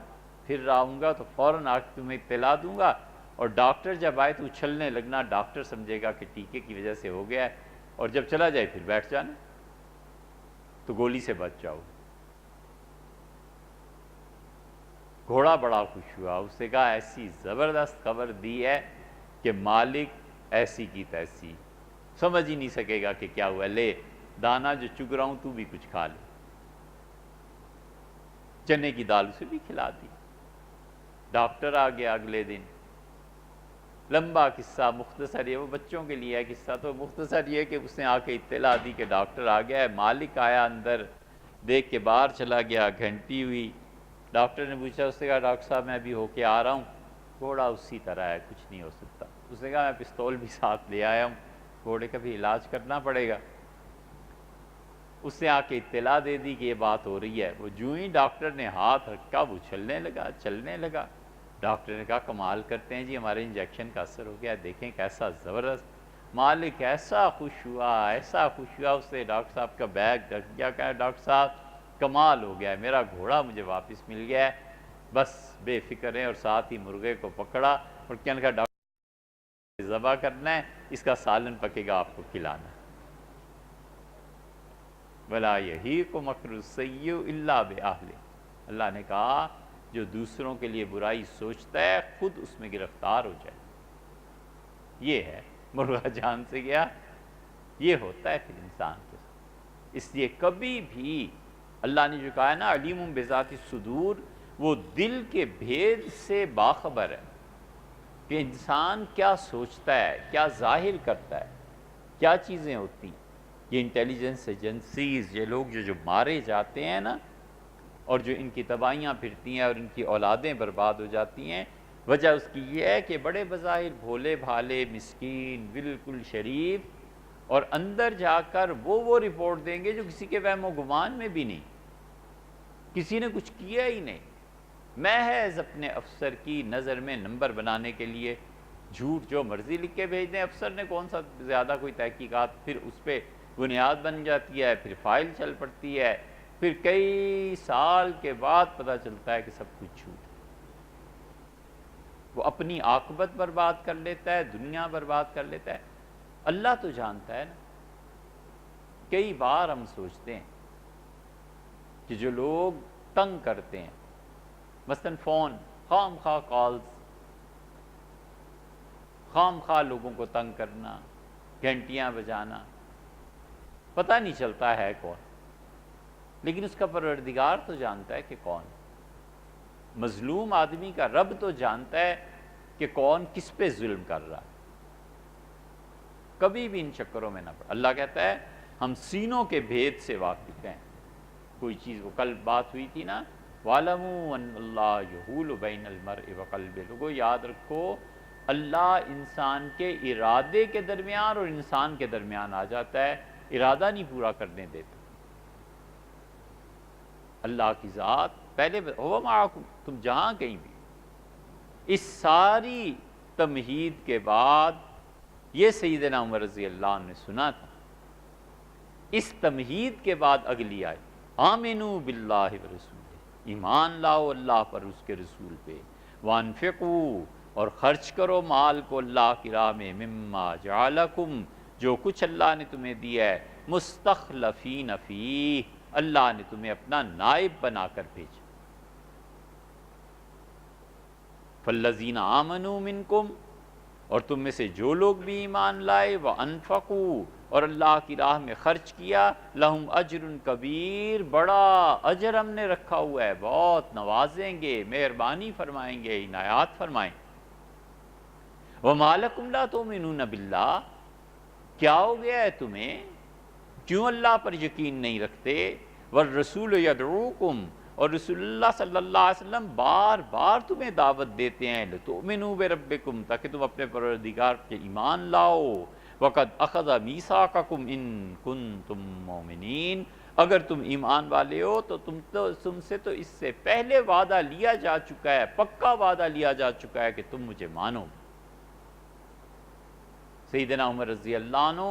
پھر رہا ہوں گا تو فوراً آ کے تمہیں اطلاع دوں گا، اور ڈاکٹر جب آئے تو اچھلنے لگنا، ڈاکٹر سمجھے گا کہ ٹیکے کی وجہ سے ہو گیا ہے، اور جب چلا جائے پھر بیٹھ جانا، تو گولی سے بچ جاؤ۔ گھوڑا بڑا خوش ہوا، اس نے کہا ایسی زبردست خبر دی ہے کہ مالک ایسی کی تیسی، سمجھ ہی نہیں سکے گا کہ کیا ہوا، لے دانا جو چگ رہا ہوں تو بھی کچھ کھا لے۔ چنے کی دال اسے بھی کھلا دی۔ ڈاکٹر آ گیا اگلے دن، لمبا قصہ، مختصر یہ وہ بچوں کے لیے ہے قصہ، تو مختصر یہ کہ اس نے آ کے اطلاع دی کہ ڈاکٹر آ گیا ہے۔ مالک آیا اندر، دیکھ کے باہر چلا گیا، گھنٹی ہوئی، ڈاکٹر نے پوچھا، اس نے کہا ڈاکٹر صاحب میں ابھی ہو کے آ رہا ہوں۔ گھوڑا اسی طرح ہے، کچھ نہیں ہو سکتا۔ اس نے کہا میں پستول بھی ساتھ لے آیا ہوں، گھوڑے کا بھی علاج کرنا پڑے گا۔ اس نے آ کے اطلاع دے دی کہ یہ بات ہو رہی ہے۔ وہ جو ہی ڈاکٹر نے ہاتھ رکھا وہ چلنے لگا، چلنے لگا۔ ڈاکٹر نے کہا کمال کرتے ہیں جی، ہمارے انجیکشن کا اثر ہو گیا، دیکھیں کیسا زبردست۔ مالک ایسا خوش ہوا، ایسا خوش ہوا، اس نے ڈاکٹر صاحب کا بیگ رکھ دیا، کہا ڈاکٹر صاحب کمال ہو گیا ہے، میرا گھوڑا مجھے واپس مل گیا ہے، بس بے فکر ہیں۔ اور ساتھ ہی مرغے کو پکڑا اور کہنے لگا ڈاکٹر ذبح کرنا ہے، اس کا سالن پکے گا آپ کو کھلانا۔ وَلَا يَحِيقُ مَكْرُ السَّيِّئُ إِلَّا بِأَهْلِهِ، اللہ نے کہا جو دوسروں کے لیے برائی سوچتا ہے خود اس میں گرفتار ہو جائے۔ یہ ہے مرغا جان سے گیا، یہ ہوتا ہے پھر انسان کے ساتھ۔ اس لیے کبھی بھی اللہ نے جو کہا ہے نا علیم بذات الصدور، وہ دل کے بھید سے باخبر ہے کہ انسان کیا سوچتا ہے، کیا ظاہر کرتا ہے، کیا چیزیں ہوتی۔ یہ انٹیلیجنس ایجنسیز، یہ لوگ جو مارے جاتے ہیں نا، اور جو ان کی تباہیاں پھرتی ہیں اور ان کی اولادیں برباد ہو جاتی ہیں، وجہ اس کی یہ ہے کہ بڑے بظاہر بھولے بھالے مسکین بالکل شریف، اور اندر جا کر وہ رپورٹ دیں گے جو کسی کے وہم و گمان میں بھی نہیں، کسی نے کچھ کیا ہی نہیں، محض اپنے افسر کی نظر میں نمبر بنانے کے لیے جھوٹ جو مرضی لکھ کے بھیج دیں۔ افسر نے کون سا زیادہ کوئی تحقیقات، پھر اس پہ بنیاد بن جاتی ہے، پھر فائل چل پڑتی ہے، پھر کئی سال کے بعد پتہ چلتا ہے کہ سب کچھ جھوٹ ہے۔ وہ اپنی عاقبت برباد کر لیتا ہے، دنیا برباد کر لیتا ہے۔ اللہ تو جانتا ہے نا۔ کئی بار ہم سوچتے ہیں کہ جو لوگ تنگ کرتے ہیں، مثلا فون، خام خواہ کالز، خام خواہ لوگوں کو تنگ کرنا، گھنٹیاں بجانا، پتہ نہیں چلتا ہے کون، لیکن اس کا پروردگار تو جانتا ہے کہ کون۔ مظلوم آدمی کا رب تو جانتا ہے کہ کون کس پہ ظلم کر رہا ہے۔ کبھی بھی ان چکروں میں نہ پڑ۔ اللہ کہتا ہے ہم سینوں کے بھید سے واقف ہیں۔ کوئی چیز، وہ کل بات ہوئی تھی نا، وَاعْلَمُوا أَنَّ اللَّهَ يَحُولُ بَيْنَ الْمَرْءِ وَقَلْبِهِ، لوگو یاد رکھو اللہ انسان کے ارادے کے درمیان اور انسان کے درمیان آ جاتا ہے، ارادہ نہیں پورا کرنے دیتا۔ اللہ کی ذات پہلے ہوا معاکم، تم جہاں کہیں بھی۔ اس ساری تمہید کے بعد یہ سیدنا عمر رضی اللہ عنہ نے سنا تھا، اس تمہید کے بعد اگلی آئے آمنو باللہ ورسولہ، ایمان لاؤ اللہ پر، اس کے رسول پہ، وانفقوا، اور خرچ کرو مال کو اللہ کی راہ میں، مما جعلکم، جو کچھ اللہ نے تمہیں دیا ہے، مستخلفین فیہ، اللہ نے تمہیں اپنا نائب بنا کر بھیجا۔ فالذین آمنوا منکم، اور تم میں سے جو لوگ بھی ایمان لائے، وانفقوا، اور اللہ کی راہ میں خرچ کیا، لہم اجر کبیر، بڑا اجر ہم نے رکھا ہوا ہے، بہت نوازیں گے، مہربانی فرمائیں گے، عنایات فرمائیں۔ وما لکم لا تؤمنون باللہ، کیا ہو گیا ہے تمہیں، کیوں اللہ پر یقین نہیں رکھتے؟ والرسول یدعوکم، اور رسول اللہ صلی اللہ علیہ وسلم بار بار تمہیں دعوت دیتے ہیں، لتؤمنوا بربکم، تاکہ تم اپنے پروردگار پہ ایمان لاؤ، وقد اخذ میثاقکم ان کنتم مؤمنین، اگر تم ایمان والے ہو تو تم سے تو اس سے پہلے وعدہ لیا جا چکا ہے، پکا وعدہ لیا جا چکا ہے کہ تم مجھے مانو۔ سیدنا عمر رضی اللہ عنہ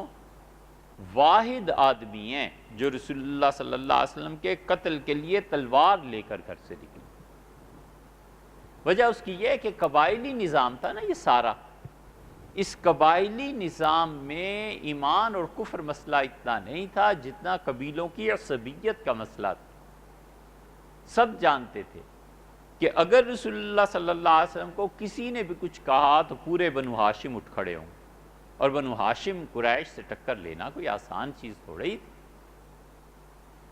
واحد آدمی ہیں جو رسول اللہ صلی اللہ علیہ وسلم کے قتل کے لیے تلوار لے کر گھر سے نکلے۔ وجہ اس کی یہ ہے کہ قبائلی نظام تھا نا یہ سارا، اس قبائلی نظام میں ایمان اور کفر مسئلہ اتنا نہیں تھا جتنا قبیلوں کی عصبیت کا مسئلہ تھا۔ سب جانتے تھے کہ اگر رسول اللہ صلی اللہ علیہ وسلم کو کسی نے بھی کچھ کہا تو پورے بنو ہاشم اٹھ کھڑے ہوں، اور بنو ہاشم قریش سے ٹکر لینا کوئی آسان چیز تھوڑی تھی۔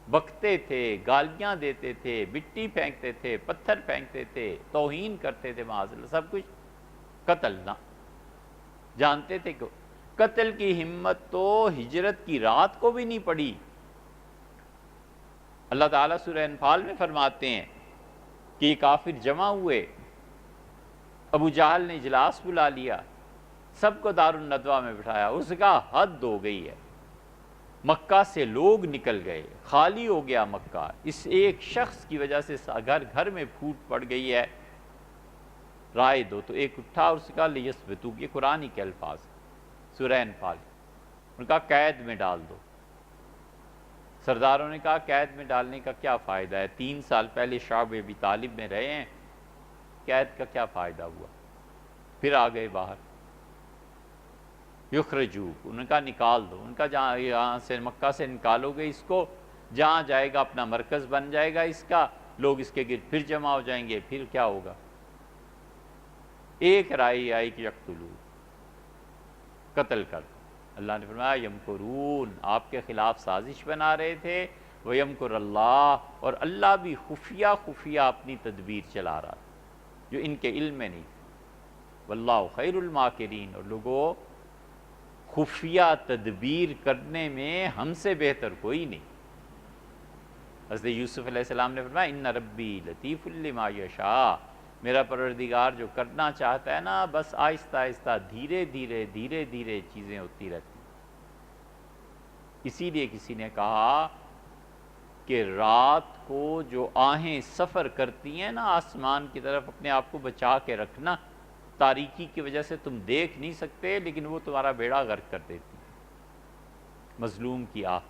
بکتے تھے، گالیاں دیتے تھے، مٹی پھینکتے تھے، پتھر پھینکتے تھے، توہین کرتے تھے، معاذ اللہ، سب کچھ قتل نہ جانتے تھے کہ قتل کی ہمت تو ہجرت کی رات کو بھی نہیں پڑی۔ اللہ تعالیٰ سورہ انفال میں فرماتے ہیں کہ یہ کافر جمع ہوئے، ابو جہل نے اجلاس بلا لیا، سب کو دار الندوہ میں بٹھایا، اس کا حد ہو گئی ہے، مکہ سے لوگ نکل گئے، خالی ہو گیا مکہ، اس ایک شخص کی وجہ سے گھر گھر میں پھوٹ پڑ گئی ہے، رائے دو۔ تو ایک اٹھا اور اس کا لیسبتو، یہ قرآن ہی کے الفاظ سورہ انفال، ان کا قید میں ڈال دو۔ سرداروں نے کہا قید میں ڈالنے کا کیا فائدہ ہے، 3 سال پہلے شعب ابی طالب میں رہے ہیں، قید کا کیا فائدہ ہوا؟ پھر آ گئے باہر، یخرجو، ان کا نکال دو، ان کا جہاں یہاں سے مکہ سے نکالو گے اس کو، جہاں جائے گا اپنا مرکز بن جائے گا اس کا، لوگ اس کے گرد پھر جمع ہو جائیں گے، پھر کیا ہوگا؟ ایک رائے آئی کہ یقتلو، قتل کر دو۔ اللہ نے فرمایا یمکرون، آپ کے خلاف سازش بنا رہے تھے، ویمکر اللہ، اور اللہ بھی خفیہ خفیہ اپنی تدبیر چلا رہا تھا جو ان کے علم میں نہیں تھی۔ واللہ خیر الماکرین، اور لوگوں خفیہ تدبیر کرنے میں ہم سے بہتر کوئی نہیں۔ حضرت یوسف علیہ السلام نے فرمایا ان ربی لطیف لما یشاء، میرا پروردگار جو کرنا چاہتا ہے نا، بس آہستہ آہستہ دھیرے دھیرے دھیرے دھیرے چیزیں ہوتی رہتی۔ اسی لیے کسی نے کہا کہ رات کو جو آہیں سفر کرتی ہیں نا آسمان کی طرف، اپنے آپ کو بچا کے رکھنا، تاریکی کی وجہ سے تم دیکھ نہیں سکتے لیکن وہ تمہارا بیڑا غرق کر دیتی، مظلوم کی آہ۔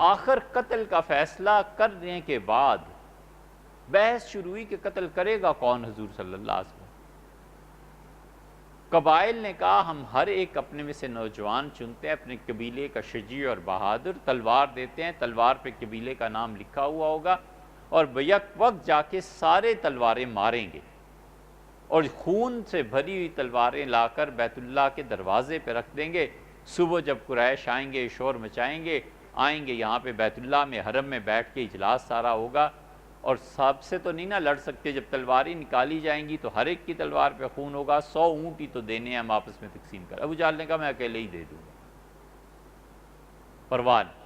آخر قتل کا فیصلہ کرنے کے بعد بحث شروع ہوئی کہ قتل کرے گا کون حضور صلی اللہ علیہ وسلم۔ قبائل نے کہا ہم ہر ایک اپنے میں سے نوجوان چنتے ہیں، اپنے قبیلے کا شجیع اور بہادر، تلوار دیتے ہیں، تلوار پہ قبیلے کا نام لکھا ہوا ہوگا، اور بیک وقت جا کے سارے تلواریں ماریں گے، اور خون سے بھری ہوئی تلواریں لا کر بیت اللہ کے دروازے پہ رکھ دیں گے۔ صبح جب قریش آئیں گے، شور مچائیں گے، آئیں گے یہاں پہ بیت اللہ میں حرم میں بیٹھ کے اجلاس سارا ہوگا، اور سب سے تو نہیں نہ لڑ سکتے، جب تلواریں نکالی جائیں گی تو ہر ایک کی تلوار پہ خون ہوگا، 100 اونٹ ہی تو دینے ہیں، ہم آپس میں تقسیم کر۔ ابو جہل نے کہا میں اکیلے ہی دے دوں گا، پرواہ نہیں۔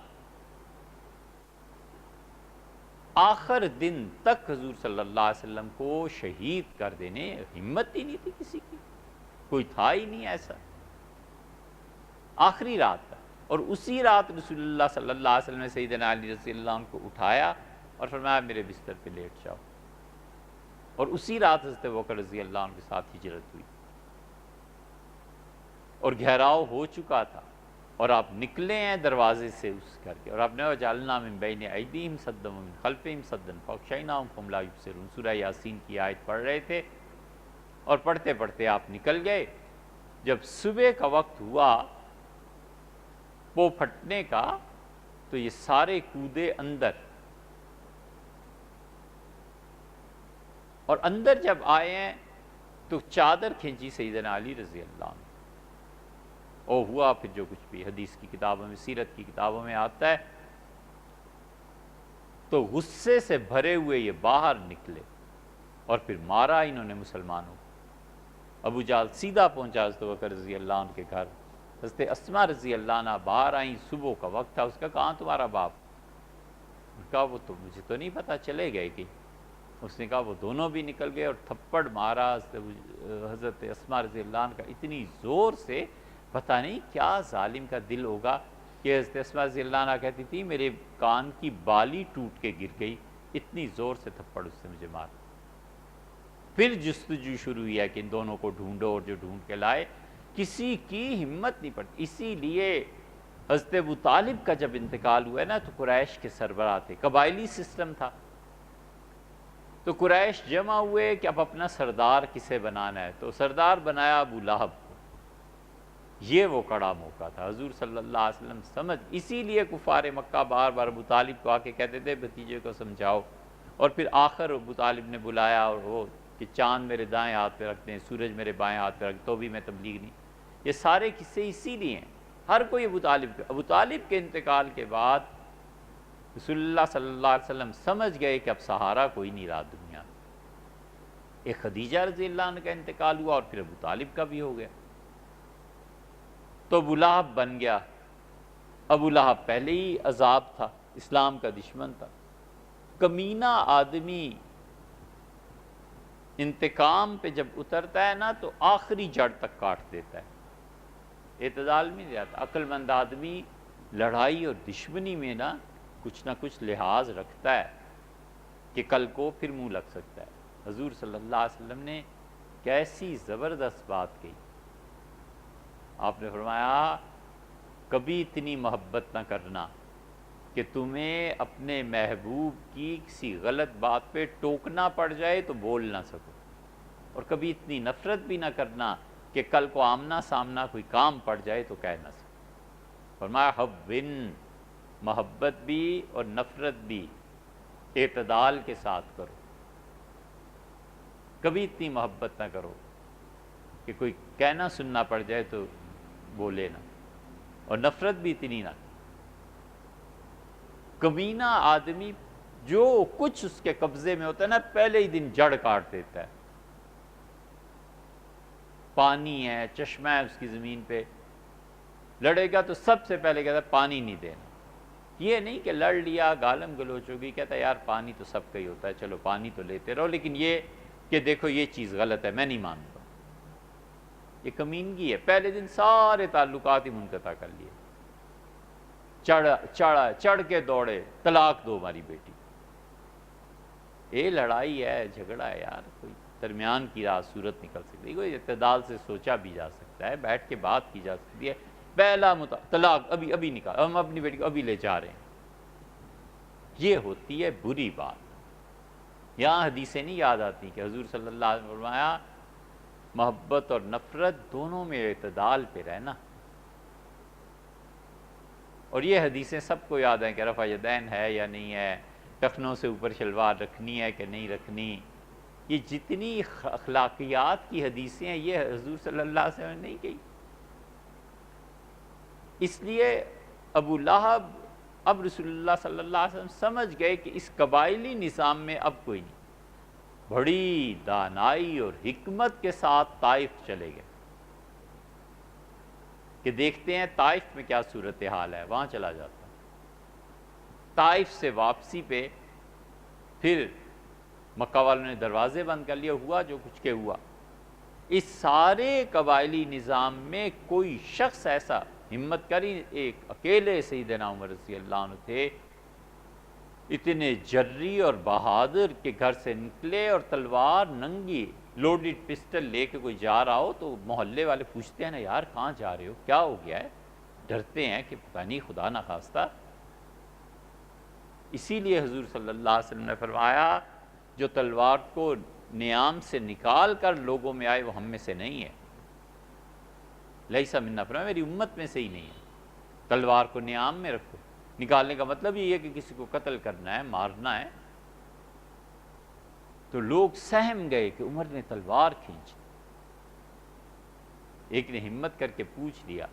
آخر دن تک حضور صلی اللہ علیہ وسلم کو شہید کر دینے ہمت ہی نہیں تھی کسی کی، کوئی تھا ہی نہیں ایسا، آخری رات تک۔ اور اسی رات رسول اللہ صلی اللہ علیہ وسلم نے سیدنا علی رضی اللہ عنہ کو اٹھایا اور فرمایا میرے بستر پہ لیٹ جاؤ، اور اسی رات حضرت ابوبکر رضی اللہ عنہ کے ساتھ ہجرت ہوئی، اور گھیراؤ ہو چکا تھا، اور آپ نکلے ہیں دروازے سے اس کر کے، اور آپ نے وجعلنا من بین ایدیہم سدا ومن خلفہم سدا فاغشیناہم فہم لا یبصرون، سورہ یاسین کی آیت پڑھ رہے تھے، اور پڑھتے پڑھتے آپ نکل گئے۔ جب صبح کا وقت ہوا وہ پھٹنے کا تو یہ سارے کودے اندر، اور اندر جب آئے ہیں تو چادر کھینچی سیدنا علی رضی اللہ عنہ، اور ہوا پھر جو کچھ بھی حدیث کی کتابوں میں، سیرت کی کتابوں میں آتا ہے، تو غصے سے بھرے ہوئے یہ باہر نکلے اور پھر مارا انہوں نے مسلمانوں کو۔ ابو جہل سیدھا پہنچا حضرت ابوبکر رضی اللہ عنہ کے گھر، حضرت اسماء رضی اللہ عنہ باہر آئیں، صبح کا وقت تھا، اس کا کہاں تمہارا باپ؟ اس نے کہا وہ تو مجھے تو نہیں پتا، چلے گئے کہ، اس نے کہا وہ دونوں بھی نکل گئے، اور تھپڑ مارا حضرت اسماء رضی اللہ عنہ کا اتنی زور سے، پتہ نہیں کیا ظالم کا دل ہوگا کہ حضرت اسماء رضی اللہ عنہ کہتی تھی میرے کان کی بالی ٹوٹ کے گر گئی، اتنی زور سے تھپڑ اس سے مجھے مارا۔ پھر جستجو شروع ہوئی ہے کہ ان دونوں کو ڈھونڈو، اور جو ڈھونڈ کے لائے کسی کی ہمت نہیں پڑتی۔ اسی لیے حضرت ابو طالب کا جب انتقال ہوا ہے نا تو قریش کے سربراہ تھے، قبائلی سسٹم تھا، تو قریش جمع ہوئے کہ اب اپنا سردار کسے بنانا ہے، تو سردار بنایا ابو لہب کو۔ یہ وہ کڑا موقع تھا، حضور صلی اللہ علیہ وسلم سمجھ، اسی لیے کفار مکہ بار بار ابو طالب کو آ کے کہتے تھے بھتیجے کو سمجھاؤ، اور پھر آخر ابو طالب نے بلایا، اور وہ کہ چاند میرے دائیں ہاتھ پہ رکھتے ہیں، سورج میرے بائیں ہاتھ پہ رکھتے تو بھی میں تبلیغ نہیں۔ یہ سارے قصے اسی لیے ہیں، ہر کوئی ابو طالب کے انتقال کے بعد رسول اللہ صلی اللہ علیہ وسلم سمجھ گئے کہ اب سہارا کوئی نہیں رہا دنیا میں۔ ایک خدیجہ رضی اللہ عنہ کا انتقال ہوا، اور پھر ابو طالب کا بھی ہو گیا، تو ابو لہب بن گیا۔ ابو لہب پہلے ہی عذاب تھا، اسلام کا دشمن تھا، کمینہ آدمی انتقام پہ جب اترتا ہے نا تو آخری جڑ تک کاٹ دیتا ہے، اعتدال میں نہیں رہتا۔ عقل مند آدمی لڑائی اور دشمنی میں نا کچھ نہ کچھ لحاظ رکھتا ہے کہ کل کو پھر منہ لگ سکتا ہے۔ حضور صلی اللہ علیہ وسلم نے کیسی زبردست بات کہی، آپ نے فرمایا کبھی اتنی محبت نہ کرنا کہ تمہیں اپنے محبوب کی کسی غلط بات پہ ٹوکنا پڑ جائے تو بول نہ سکو، اور کبھی اتنی نفرت بھی نہ کرنا کہ کل کو آمنا سامنا کوئی کام پڑ جائے تو کہہ نہ سکو۔ فرمایا حبن، محبت بھی اور نفرت بھی اعتدال کے ساتھ کرو، کبھی اتنی محبت نہ کرو کہ کوئی کہنا سننا پڑ جائے تو بولے نہ، اور نفرت بھی اتنی نہ۔ کمینہ آدمی جو کچھ اس کے قبضے میں ہوتا ہے نا پہلے ہی دن جڑ کاٹ دیتا ہے، پانی ہے، چشمہ ہے اس کی زمین پہ، لڑے گا تو سب سے پہلے کہتا ہے پانی نہیں دینا، یہ نہیں کہ لڑ لیا گالم گلوچ ہوگی، کہتا ہے یار پانی تو سب کا ہی ہوتا ہے، چلو پانی تو لیتے رہو، لیکن یہ کہ دیکھو یہ چیز غلط ہے میں نہیں مانتا۔ یہ کمینگی ہے، پہلے دن سارے تعلقات ہی منقطع کر لیے، چڑھ کے دوڑے طلاق دو ہماری بیٹی۔ یہ لڑائی ہے، جھگڑا ہے یار، کوئی درمیان کی راہ صورت نکل سکتی ہے، کوئی اعتدال سے سوچا بھی جا سکتا ہے، بیٹھ کے بات کی جا سکتی ہے۔ پہلا طلاق ابھی نکال، ہم اپنی بیٹی کو ابھی لے جا رہے ہیں، یہ ہوتی ہے بری بات۔ یہاں حدیثیں نہیں یاد آتی کہ حضور صلی اللہ علیہ وسلم نے فرمایا محبت اور نفرت دونوں میں اعتدال پہ رہنا، اور یہ حدیثیں سب کو یاد ہیں کہ رفع یدین ہے یا نہیں ہے، ٹخنوں سے اوپر شلوار رکھنی ہے کہ نہیں رکھنی، یہ جتنی اخلاقیات کی حدیثیں ہیں یہ حضور صلی اللہ علیہ وسلم نے نہیں کہی۔ اس لیے ابو لہب اب رسول اللہ صلی اللہ علیہ وسلم سمجھ گئے کہ اس قبائلی نظام میں اب کوئی نہیں، بڑی دانائی اور حکمت کے ساتھ طائف چلے گئے کہ دیکھتے ہیں طائف میں کیا صورتحال ہے، وہاں چلا جاتا۔ طائف سے واپسی پہ پھر مکہ والوں نے دروازے بند کر لیے، ہوا جو کچھ کے ہوا۔ اس سارے قبائلی نظام میں کوئی شخص ایسا ہمت کری، ایک اکیلے سیدنا عمر رضی اللہ عنہ تھے، اتنے جری اور بہادر کہ گھر سے نکلے اور تلوار ننگی لوڈڈ پسٹل لے کے کوئی جا رہا ہو تو محلے والے پوچھتے ہیں نا، یار کہاں جا رہے ہو، کیا ہو گیا ہے؟ ڈرتے ہیں کہ پتہ نہیں خدا نہ خواستہ۔ اسی لیے حضور صلی اللہ علیہ وسلم نے فرمایا جو تلوار کو نیام سے نکال کر لوگوں میں آئے وہ ہم میں سے نہیں ہے، لیسا منا، فرمایا میری امت میں سے ہی نہیں ہے۔ تلوار کو نیام میں رکھو، نکالنے کا مطلب یہ ہے کہ کسی کو قتل کرنا ہے، مارنا ہے۔ تو لوگ سہم گئے کہ عمر نے تلوار کھینچ، ایک نے ہمت کر کے پوچھ لیا،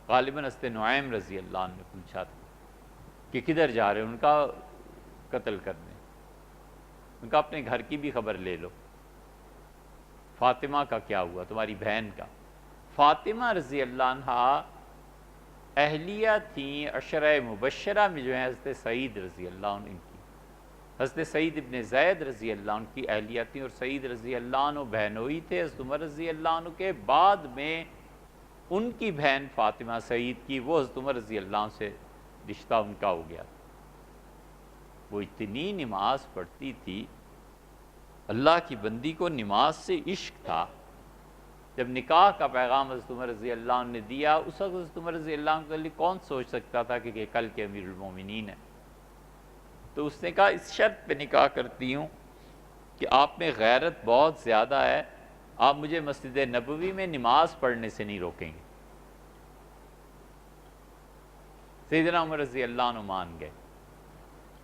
غالباً حضرت نعیم رضی اللہ عنہ نے پوچھا تھا کہ کدھر جا رہے ہیں، ان کا قتل کرنے، ان کا اپنے گھر کی بھی خبر لے لو، فاطمہ کا کیا ہوا، تمہاری بہن کا۔ فاطمہ رضی اللہ عنہ اہلیہ تھیں عشرہ مبشرہ میں جو ہیں حضرت سعید رضی اللہ عنہ ان کی، حضرت سعید ابن زید رضی اللہ عنہ کی اہلیہ تھیں، اور سعید رضی اللہ عنہ بہنوئی تھے حضرت عمر رضی اللہ عنہ کے۔ بعد میں ان کی بہن فاطمہ سعید کی، وہ حضرت عمر رضی اللہ عنہ سے رشتہ ان کا ہو گیا۔ وہ اتنی نماز پڑھتی تھی، اللہ کی بندی کو نماز سے عشق تھا۔ جب نکاح کا پیغام حضرت عمر رضی اللہ عنہ نے دیا، اس وقت حضرت عمر رضی اللہ عنہ کے لیے کون سوچ سکتا تھا کہ یہ کل کے امیر المومنین ہے؟ تو اس نے کہا اس شرط پہ نکاح کرتی ہوں کہ آپ میں غیرت بہت زیادہ ہے، آپ مجھے مسجد نبوی میں نماز پڑھنے سے نہیں روکیں گے۔ سیدنا عمر رضی اللہ عنہ مان گئے۔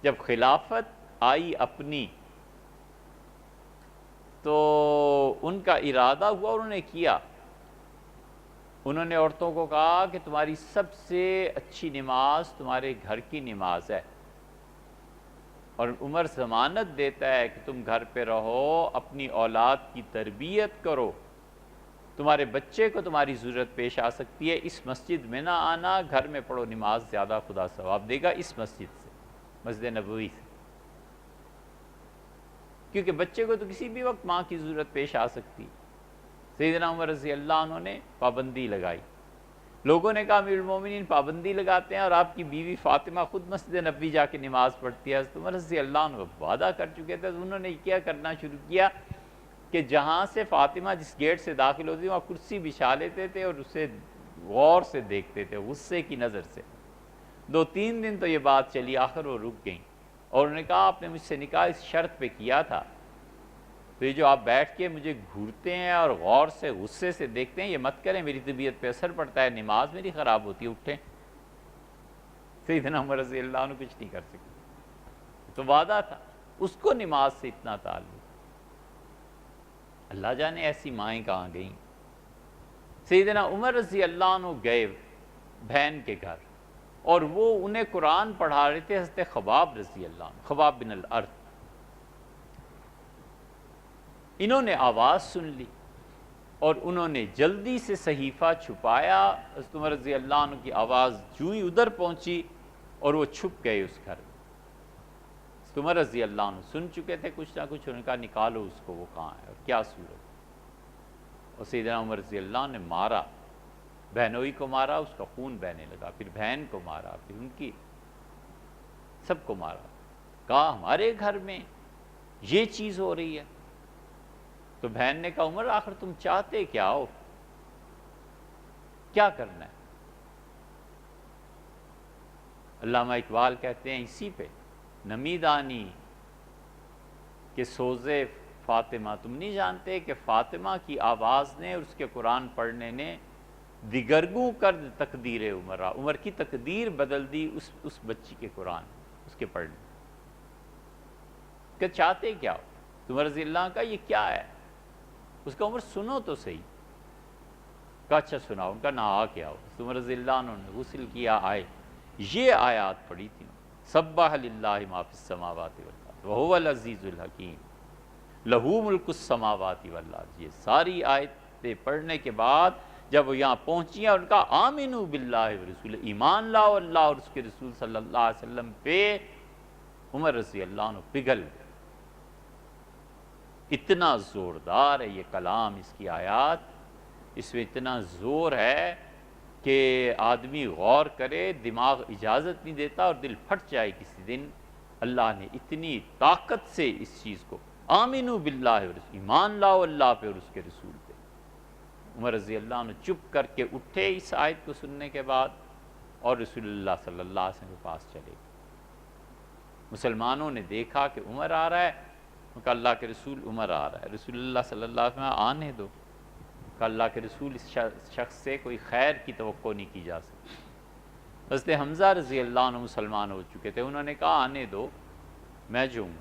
جب خلافت آئی اپنی تو ان کا ارادہ ہوا، انہوں نے کیا، انہوں نے عورتوں کو کہا کہ تمہاری سب سے اچھی نماز تمہارے گھر کی نماز ہے، اور عمر ضمانت دیتا ہے کہ تم گھر پہ رہو، اپنی اولاد کی تربیت کرو، تمہارے بچے کو تمہاری ضرورت پیش آ سکتی ہے، اس مسجد میں نہ آنا، گھر میں پڑھو نماز، زیادہ خدا ثواب دے گا اس مسجد سے، مسجد نبوی سے، کیونکہ بچے کو تو کسی بھی وقت ماں کی ضرورت پیش آ سکتی۔ سیدنا عمر رضی اللہ عنہ نے پابندی لگائی۔ لوگوں نے کہا امیر المومنین پابندی لگاتے ہیں اور آپ کی بیوی فاطمہ خود مسجد نبوی جا کے نماز پڑھتی ہے۔ حضرت عمر رضی اللہ عنہ وعدہ کر چکے تھے، تو انہوں نے کیا کرنا شروع کیا کہ جہاں سے فاطمہ جس گیٹ سے داخل ہوتی وہاں کرسی بچھا لیتے تھے اور اسے غور سے دیکھتے تھے، غصے کی نظر سے۔ 2-3 دن تو یہ بات چلی، آخر وہ رک گئیں اور انہوں نے کہا آپ نے مجھ سے نکاح اس شرط پہ کیا تھا، تو یہ جو آپ بیٹھ کے مجھے گھورتے ہیں اور غور سے غصے سے دیکھتے ہیں، یہ مت کریں، میری طبیعت پہ اثر پڑتا ہے، نماز میری خراب ہوتی ہے، اٹھیں۔ سیدنا عمر رضی اللہ عنہ کچھ نہیں کر سکتے، تو وعدہ تھا، اس کو نماز سے اتنا تعلق۔ اللہ جانے ایسی مائیں کہاں گئیں۔ سیدنا عمر رضی اللہ عنہ گئے بہن کے گھر، اور وہ انہیں قرآن پڑھا رہے تھے حضرت خباب رضی اللہ عنہ، خباب بن الارض۔ انہوں نے آواز سن لی اور انہوں نے جلدی سے صحیفہ چھپایا۔ حضرت عمر رضی اللہ عنہ کی آواز جو ہی ادھر پہنچی اور وہ چھپ گئے اس گھر میں۔ حضرت عمر رضی اللہ عنہ سن چکے تھے کچھ نہ کچھ، انہوں نے کہا نکالو اس کو، وہ کہاں ہے اور کیا صورت۔ اور سیدنا عمر رضی اللہ عنہ نے مارا، بہنوئی کو مارا، اس کا خون بہنے لگا، پھر بہن کو مارا، پھر ان کی سب کو مارا۔ کہا ہمارے گھر میں یہ چیز ہو رہی ہے۔ تو بہن نے کہا عمر آخر تم چاہتے کیا ہو، کیا کرنا ہے؟ علامہ اقبال کہتے ہیں اسی پہ، نمیدانی کہ سوزے فاطمہ، تم نہیں جانتے کہ فاطمہ کی آواز نے اور اس کے قرآن پڑھنے نے دیگرگوں کر تقدیر عمر، عمر کی تقدیر بدل دی اس بچی کے قرآن، اس کے پڑھنے۔ کہ چاہتے کیا ہو؟ تو عمر رضی اللہ کا یہ کیا ہے؟ اس کا عمر سنو تو صحیح۔ کہا اچھا سناؤ۔ ان کا نہ آ کیا ہو؟ عمر رضی اللہ عنہ نے غسل کیا، آئے، یہ آیات پڑھی تھی، سبح للہ ما فی السماوات والارض وہو العزیز الحکیم لہو ملک السماوات والارض۔ یہ ساری آیتیں پڑھنے کے بعد جب وہ یہاں پہنچی اور ان کا آمنو باللہ ورسول، ایمان لاؤ اللہ اور اس کے رسول صلی اللہ علیہ وسلم پہ، عمر رضی اللہ عنہ پگھل گئے. اتنا زوردار ہے یہ کلام، اس کی آیات، اس میں اتنا زور ہے کہ آدمی غور کرے، دماغ اجازت نہیں دیتا اور دل پھٹ جائے کسی دن. اللہ نے اتنی طاقت سے اس چیز کو، آمنو باللہ ورسول، ایمان لاؤ اللہ پہ اور اس کے رسول پہ. عمر رضی اللہ عنہ چپ کر کے اٹھے اس آیت کو سننے کے بعد اور رسول اللہ صلی اللہ علیہ وسلم کے پاس چلے گئے. مسلمانوں نے دیکھا کہ عمر آ رہا ہے، کہا اللہ کے رسول عمر آ رہا ہے. رسول اللہ صلی اللہ علیہ وسلم آنے دو. کہا اللہ کے رسول اس شخص سے کوئی خیر کی توقع نہیں کی جا سکتی. حضرت حمزہ رضی اللہ عنہ مسلمان ہو چکے تھے، انہوں نے کہا آنے دو، میں جو ہوں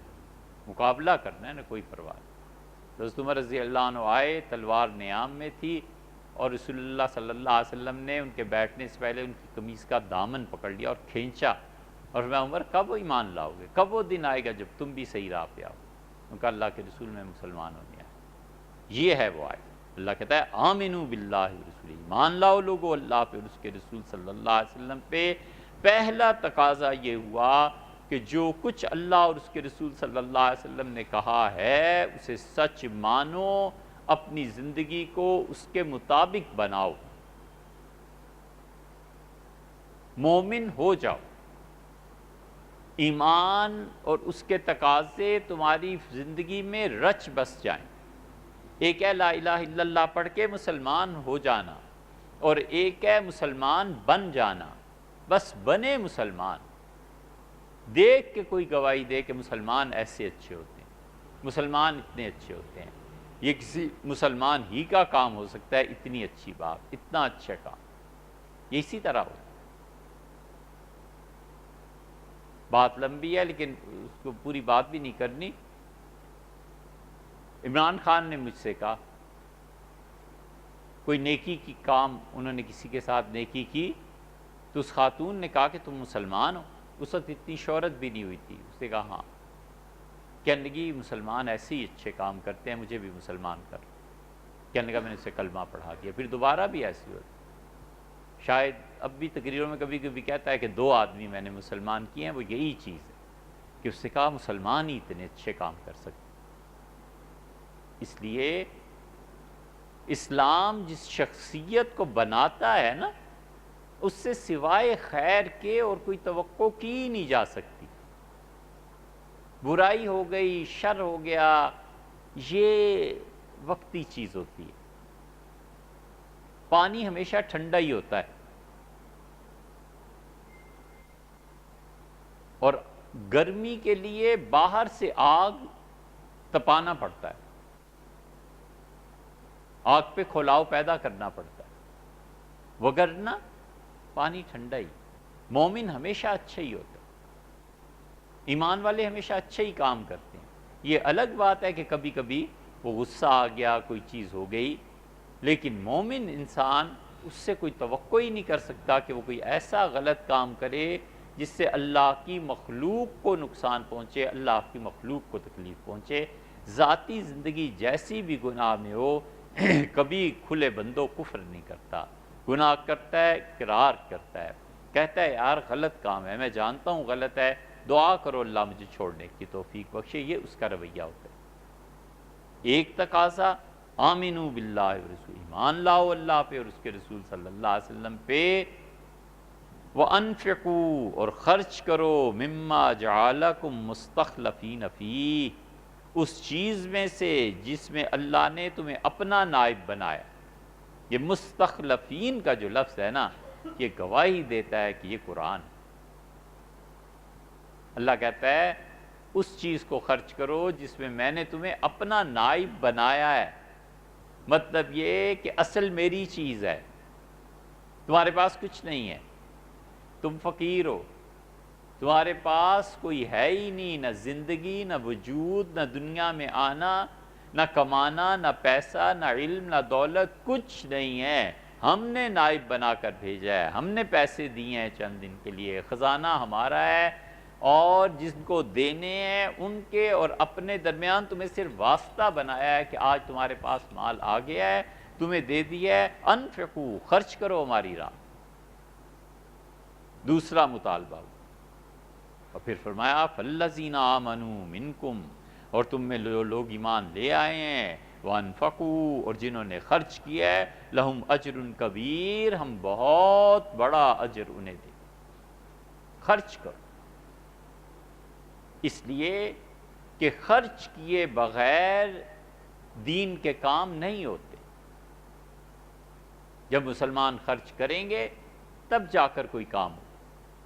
مقابلہ کرنا ہے نا، کوئی پرواہ نہیں. حضرت عمر رضی اللہ عنہ آئے، تلوار نیام میں تھی، اور رسول اللہ صلی اللہ علیہ وسلم نے ان کے بیٹھنے سے پہلے ان کی قمیص کا دامن پکڑ لیا اور کھینچا، اور میں عمر کب ایمان لاؤ گے، کب وہ دن آئے گا جب تم بھی صحیح راہ پہ آؤ. ان کا اللہ کے رسول میں مسلمان ہونے آئے. یہ ہے وہ آیت. اللہ کہتا ہے آمنو باللہ ورسول، ایمان لاؤ لوگو اللہ پہ اور اس کے رسول صلی اللہ علیہ وسلم پہ. پہلا تقاضا یہ ہوا کہ جو کچھ اللہ اور اس کے رسول صلی اللہ علیہ وسلم نے کہا ہے اسے سچ مانو، اپنی زندگی کو اس کے مطابق بناؤ، مومن ہو جاؤ. ایمان اور اس کے تقاضے تمہاری زندگی میں رچ بس جائیں. ایک ہے لا الہ الا اللہ پڑھ کے مسلمان ہو جانا، اور ایک ہے مسلمان بن جانا. بس بنے مسلمان، دیکھ کے کوئی گواہی دے کہ مسلمان ایسے اچھے ہوتے ہیں، مسلمان اتنے اچھے ہوتے ہیں. یہ کسی مسلمان ہی کا کام ہو سکتا ہے، اتنی اچھی بات، اتنا اچھا کام. یہ اسی طرح ہو. بات لمبی ہے لیکن اس کو پوری بات بھی نہیں کرنی. عمران خان نے مجھ سے کہا، کوئی نیکی کی کام انہوں نے کسی کے ساتھ نیکی کی تو اس خاتون نے کہا کہ تم مسلمان ہو. اس وقت اتنی شہرت بھی نہیں ہوئی تھی. اس نے کہا ہاں. کہنے لگی مسلمان ایسے ہی اچھے کام کرتے ہیں، مجھے بھی مسلمان کر. کہنے لگا میں نے اسے کلمہ پڑھا دیا. پھر دوبارہ بھی ایسی ہوتی. شاید اب بھی تقریروں میں کبھی کبھی کہتا ہے کہ 2 آدمی میں نے مسلمان کیے ہیں، وہ یہی چیز ہے کہ اس سے کہا مسلمان ہی اتنے اچھے کام کر سکتے. اس لیے اسلام جس شخصیت کو بناتا ہے نا، اس سے سوائے خیر کے اور کوئی توقع کی نہیں جا سکتی. برائی ہو گئی، شر ہو گیا، یہ وقتی چیز ہوتی ہے. پانی ہمیشہ ٹھنڈا ہی ہوتا ہے، اور گرمی کے لیے باہر سے آگ تپانا پڑتا ہے، آگ پہ کھولاؤ پیدا کرنا پڑتا ہے، وگرنہ پانی ٹھنڈا ہی. مومن ہمیشہ اچھا ہی ہوتا ہے، ایمان والے ہمیشہ اچھا ہی کام کرتے ہیں. یہ الگ بات ہے کہ کبھی کبھی وہ غصہ آ گیا، کوئی چیز ہو گئی، لیکن مومن انسان اس سے کوئی توقع ہی نہیں کر سکتا کہ وہ کوئی ایسا غلط کام کرے جس سے اللہ کی مخلوق کو نقصان پہنچے، اللہ کی مخلوق کو تکلیف پہنچے. ذاتی زندگی جیسی بھی گناہ میں ہو، کبھی کھلے بندوں کفر نہیں کرتا. گناہ کرتا ہے، اقرار کرتا ہے، کہتا ہے یار غلط کام ہے، میں جانتا ہوں غلط ہے، دعا کرو اللہ مجھے چھوڑنے کی توفیق بخشے. یہ اس کا رویہ ہوتا ہے. ایک تقاضا آمنو باللہ ورسول، ایمان لاؤ اللہ پہ اور اس کے رسول صلی اللہ علیہ وسلم پہ. وَأَنفِقُوا، اور خرچ کرو، مما جعلکم مستخلفین فیہ، اس چیز میں سے جس میں اللہ نے تمہیں اپنا نائب بنایا. یہ مستخلفین کا جو لفظ ہے نا، یہ گواہی دیتا ہے کہ یہ قرآن. اللہ کہتا ہے اس چیز کو خرچ کرو جس میں میں نے تمہیں اپنا نائب بنایا ہے. مطلب یہ کہ اصل میری چیز ہے، تمہارے پاس کچھ نہیں ہے، تم فقیر ہو، تمہارے پاس کوئی ہے ہی نہیں، نہ زندگی، نہ وجود، نہ دنیا میں آنا، نہ کمانا، نہ پیسہ، نہ علم، نہ دولت، کچھ نہیں ہے. ہم نے نائب بنا کر بھیجا ہے، ہم نے پیسے دیے ہیں چند دن کے لیے، خزانہ ہمارا ہے، اور جن کو دینے ہیں ان کے اور اپنے درمیان تمہیں صرف واسطہ بنایا ہے کہ آج تمہارے پاس مال آ گیا ہے، تمہیں دے دیا ہے. انفقوا، خرچ کرو ہماری راہ. دوسرا مطالبہ، اور پھر فرمایا فَالَّذِينَ آمَنُوا مِنْكُمْ، اور تم میں جو لوگ ایمان لے آئے ہیں، وَأَنفَقُوا، اور جنہوں نے خرچ کیا ہے، لَهُمْ أَجْرٌ كَبِيرٌ، ہم بہت بڑا اجر انہیں دیں۔ خرچ کرو، اس لیے کہ خرچ کیے بغیر دین کے کام نہیں ہوتے۔ جب مسلمان خرچ کریں گے تب جا کر کوئی کام ہو۔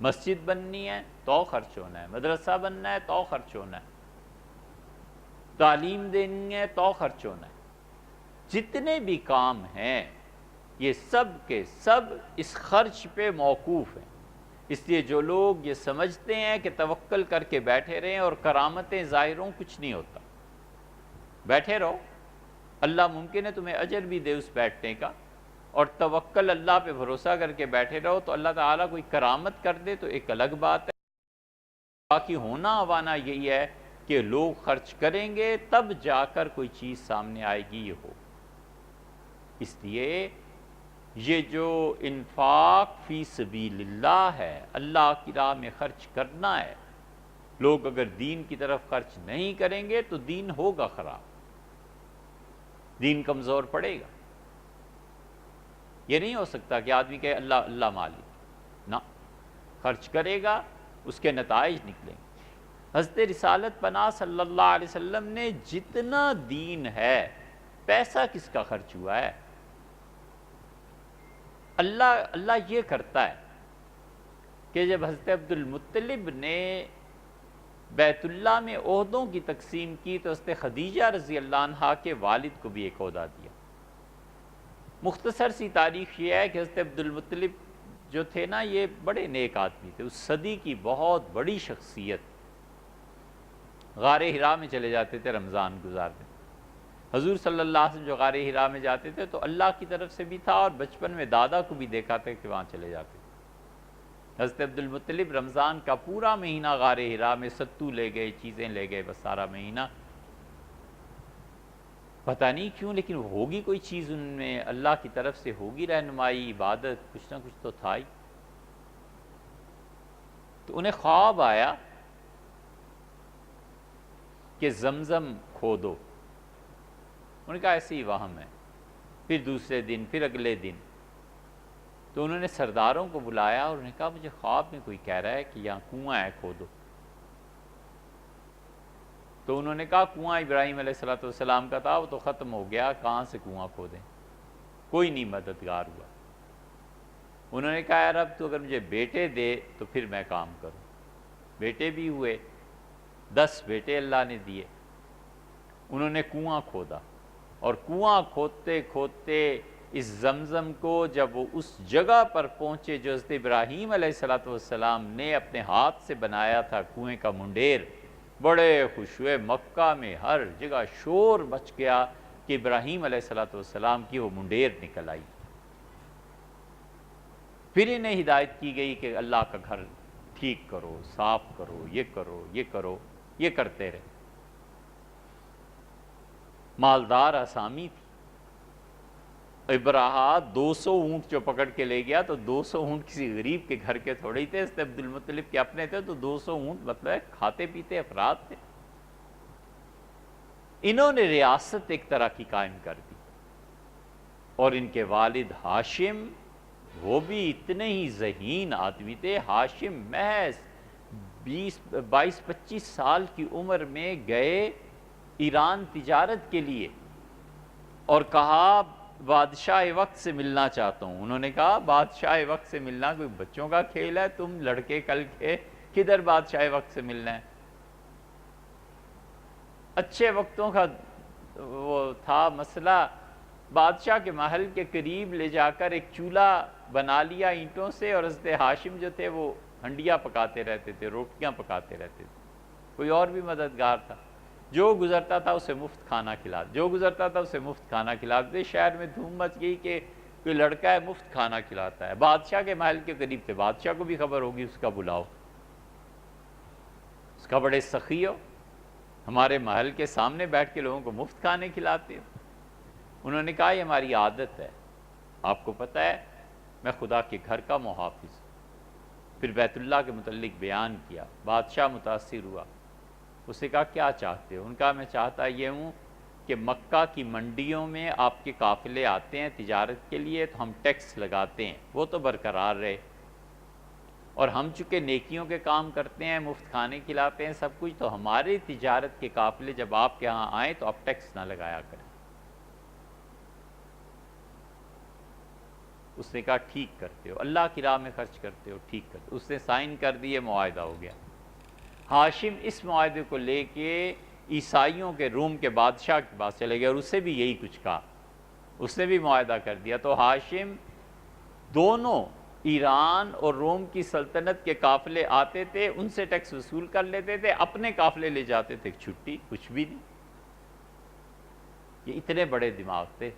مسجد بننی ہے تو خرچ ہونا ہے، مدرسہ بننا ہے تو خرچ ہونا ہے، تعلیم دینی ہے تو خرچ ہونا ہے۔ جتنے بھی کام ہیں یہ سب کے سب اس خرچ پہ موقوف ہیں۔ اس لیے جو لوگ یہ سمجھتے ہیں کہ توکل کر کے بیٹھے رہیں اور کرامتیں ظاہر ہوں، کچھ نہیں ہوتا۔ بیٹھے رہو، اللہ ممکن ہے تمہیں اجر بھی دے اس بیٹھنے کا، اور توکل اللہ پہ بھروسہ کر کے بیٹھے رہو تو اللہ تعالیٰ کوئی کرامت کر دے تو ایک الگ بات ہے۔ باقی ہونا ہوانا یہی ہے کہ لوگ خرچ کریں گے تب جا کر کوئی چیز سامنے آئے گی، یہ ہو۔ اس لیے یہ جو انفاق فی سبیل اللہ ہے، اللہ کی راہ میں خرچ کرنا ہے، لوگ اگر دین کی طرف خرچ نہیں کریں گے تو دین ہوگا خراب، دین کمزور پڑے گا۔ یہ نہیں ہو سکتا کہ آدمی کہے اللہ اللہ مالک، نہ، خرچ کرے گا اس کے نتائج نکلیں گے۔ حضرت رسالت پناہ صلی اللہ علیہ وسلم نے جتنا دین ہے، پیسہ کس کا خرچ ہوا ہے؟ اللہ یہ کرتا ہے کہ جب حضرت عبد المطلب نے بیت اللہ میں عہدوں کی تقسیم کی تو حضرت خدیجہ رضی اللہ عنہا کے والد کو بھی ایک عہدہ دیا۔ مختصر سی تاریخ یہ ہے کہ حضرت عبد المطلب جو تھے نا، یہ بڑے نیک آدمی تھے، اس صدی کی بہت بڑی شخصیت۔ غار حرا میں چلے جاتے تھے رمضان گزارنے۔ حضور صلی اللہ علیہ وسلم جو غار حرا میں جاتے تھے تو اللہ کی طرف سے بھی تھا، اور بچپن میں دادا کو بھی دیکھا تھا کہ وہاں چلے جاتے تھے۔ حضرت عبد المطلب رمضان کا پورا مہینہ غار حرا میں ستو لے گئے، چیزیں لے گئے، بس سارا مہینہ۔ پتہ نہیں کیوں لیکن ہوگی کوئی چیز ان میں، اللہ کی طرف سے ہوگی رہنمائی، عبادت، کچھ نہ کچھ تو تھا ہی۔ تو انہیں خواب آیا کہ زمزم کھودو۔ انہوں نے کہا ایسے ہی وہم ہے۔ پھر دوسرے دن، پھر اگلے دن، تو انہوں نے سرداروں کو بلایا اور انہوں نے کہا مجھے خواب میں کوئی کہہ رہا ہے کہ یہاں کنواں ہے، کھودو۔ تو انہوں نے کہا کنواں ابراہیم علیہ السلام کا تھا، وہ تو ختم ہو گیا، کہاں سے کنواں کھودیں؟ کوئی نہیں مددگار ہوا۔ انہوں نے کہا یار اب تو اگر مجھے بیٹے دے تو پھر میں کام کروں۔ بیٹے بھی ہوئے، 10 بیٹے اللہ نے دیے۔ انہوں نے کنواں کھودا، اور کنواں کھودتے کھودتے اس زمزم کو جب وہ اس جگہ پر پہنچے جو حضرت ابراہیم علیہ السلام نے اپنے ہاتھ سے بنایا تھا، کنویں کا منڈیر، بڑے خوش ہوئے۔ مکہ میں ہر جگہ شور مچ گیا کہ ابراہیم علیہ السلام کی وہ منڈیر نکل آئی۔ پھر انہیں ہدایت کی گئی کہ اللہ کا گھر ٹھیک کرو، صاف کرو، یہ کرو، یہ کرو، یہ کرتے رہے۔ مالدار آسامی تھی۔ ابراہا 200 اونٹ جو پکڑ کے لے گیا تو 200 اونٹ کسی غریب کے گھر کے تھوڑے ہی تھے، حضرت عبد المطلب کے اپنے تھے، تو 200 اونٹ مطلب کھاتے پیتے افراد تھے۔ انہوں نے ریاست ایک طرح کی قائم کر دی، اور ان کے والد ہاشم وہ بھی اتنے ہی ذہین آدمی تھے۔ ہاشم محض 22-25 سال کی عمر میں گئے ایران تجارت کے لیے، اور کہا بادشاہ وقت سے ملنا چاہتا ہوں۔ انہوں نے کہا بادشاہ وقت سے ملنا کوئی بچوں کا کھیل ہے؟ تم لڑکے کل کے کدھر بادشاہ وقت سے ملنا ہے؟ اچھے وقتوں کا وہ تھا مسئلہ۔ بادشاہ کے محل کے قریب لے جا کر ایک چولہا بنا لیا اینٹوں سے، اور حضرت ہاشم جو تھے وہ ہنڈیاں پکاتے رہتے تھے، روٹیاں پکاتے رہتے تھے۔ کوئی اور بھی مددگار تھا، جو گزرتا تھا اسے مفت کھانا کھلاتے، جو گزرتا تھا اسے مفت کھانا کھلاتے۔ شہر میں دھوم مچ گئی کہ کوئی لڑکا ہے مفت کھانا کھلاتا ہے۔ بادشاہ کے محل کے قریب تھے، بادشاہ کو بھی خبر ہوگی، اس کا بلاؤ، اس کا بڑے سخی ہو، ہمارے محل کے سامنے بیٹھ کے لوگوں کو مفت کھانے کھلاتے ہو۔ انہوں نے کہا یہ ہماری عادت ہے، آپ کو پتہ ہے میں خدا کے گھر کا محافظ ہوں، پھر بیت اللہ کے متعلق بیان کیا، بادشاہ متاثر ہوا، اس نے کہا کیا چاہتے ہو؟ ان کا میں چاہتا یہ ہوں کہ مکہ کی منڈیوں میں آپ کے قافلے آتے ہیں تجارت کے لیے تو ہم ٹیکس لگاتے ہیں، وہ تو برقرار رہے، اور ہم چونکہ نیکیوں کے کام کرتے ہیں، مفت کھانے کھلاتے ہیں سب کچھ، تو ہماری تجارت کے قافلے جب آپ کے ہاں آئیں تو آپ ٹیکس نہ لگایا کریں۔ اس نے کہا ٹھیک کرتے ہو، اللہ کی راہ میں خرچ کرتے ہو، ٹھیک کرتے ہو۔ اس نے سائن کر دیے، معاہدہ ہو گیا۔ ہاشم اس معاہدے کو لے کے عیسائیوں کے روم کے بادشاہ کے پاس چلے گئے اور اسے بھی یہی کچھ کہا، اس نے بھی معاہدہ کر دیا۔ تو ہاشم دونوں ایران اور روم کی سلطنت کے قافلے آتے تھے، ان سے ٹیکس وصول کر لیتے تھے، اپنے قافلے لے جاتے تھے، چھٹی، کچھ بھی نہیں۔ یہ اتنے بڑے دماغ تھے۔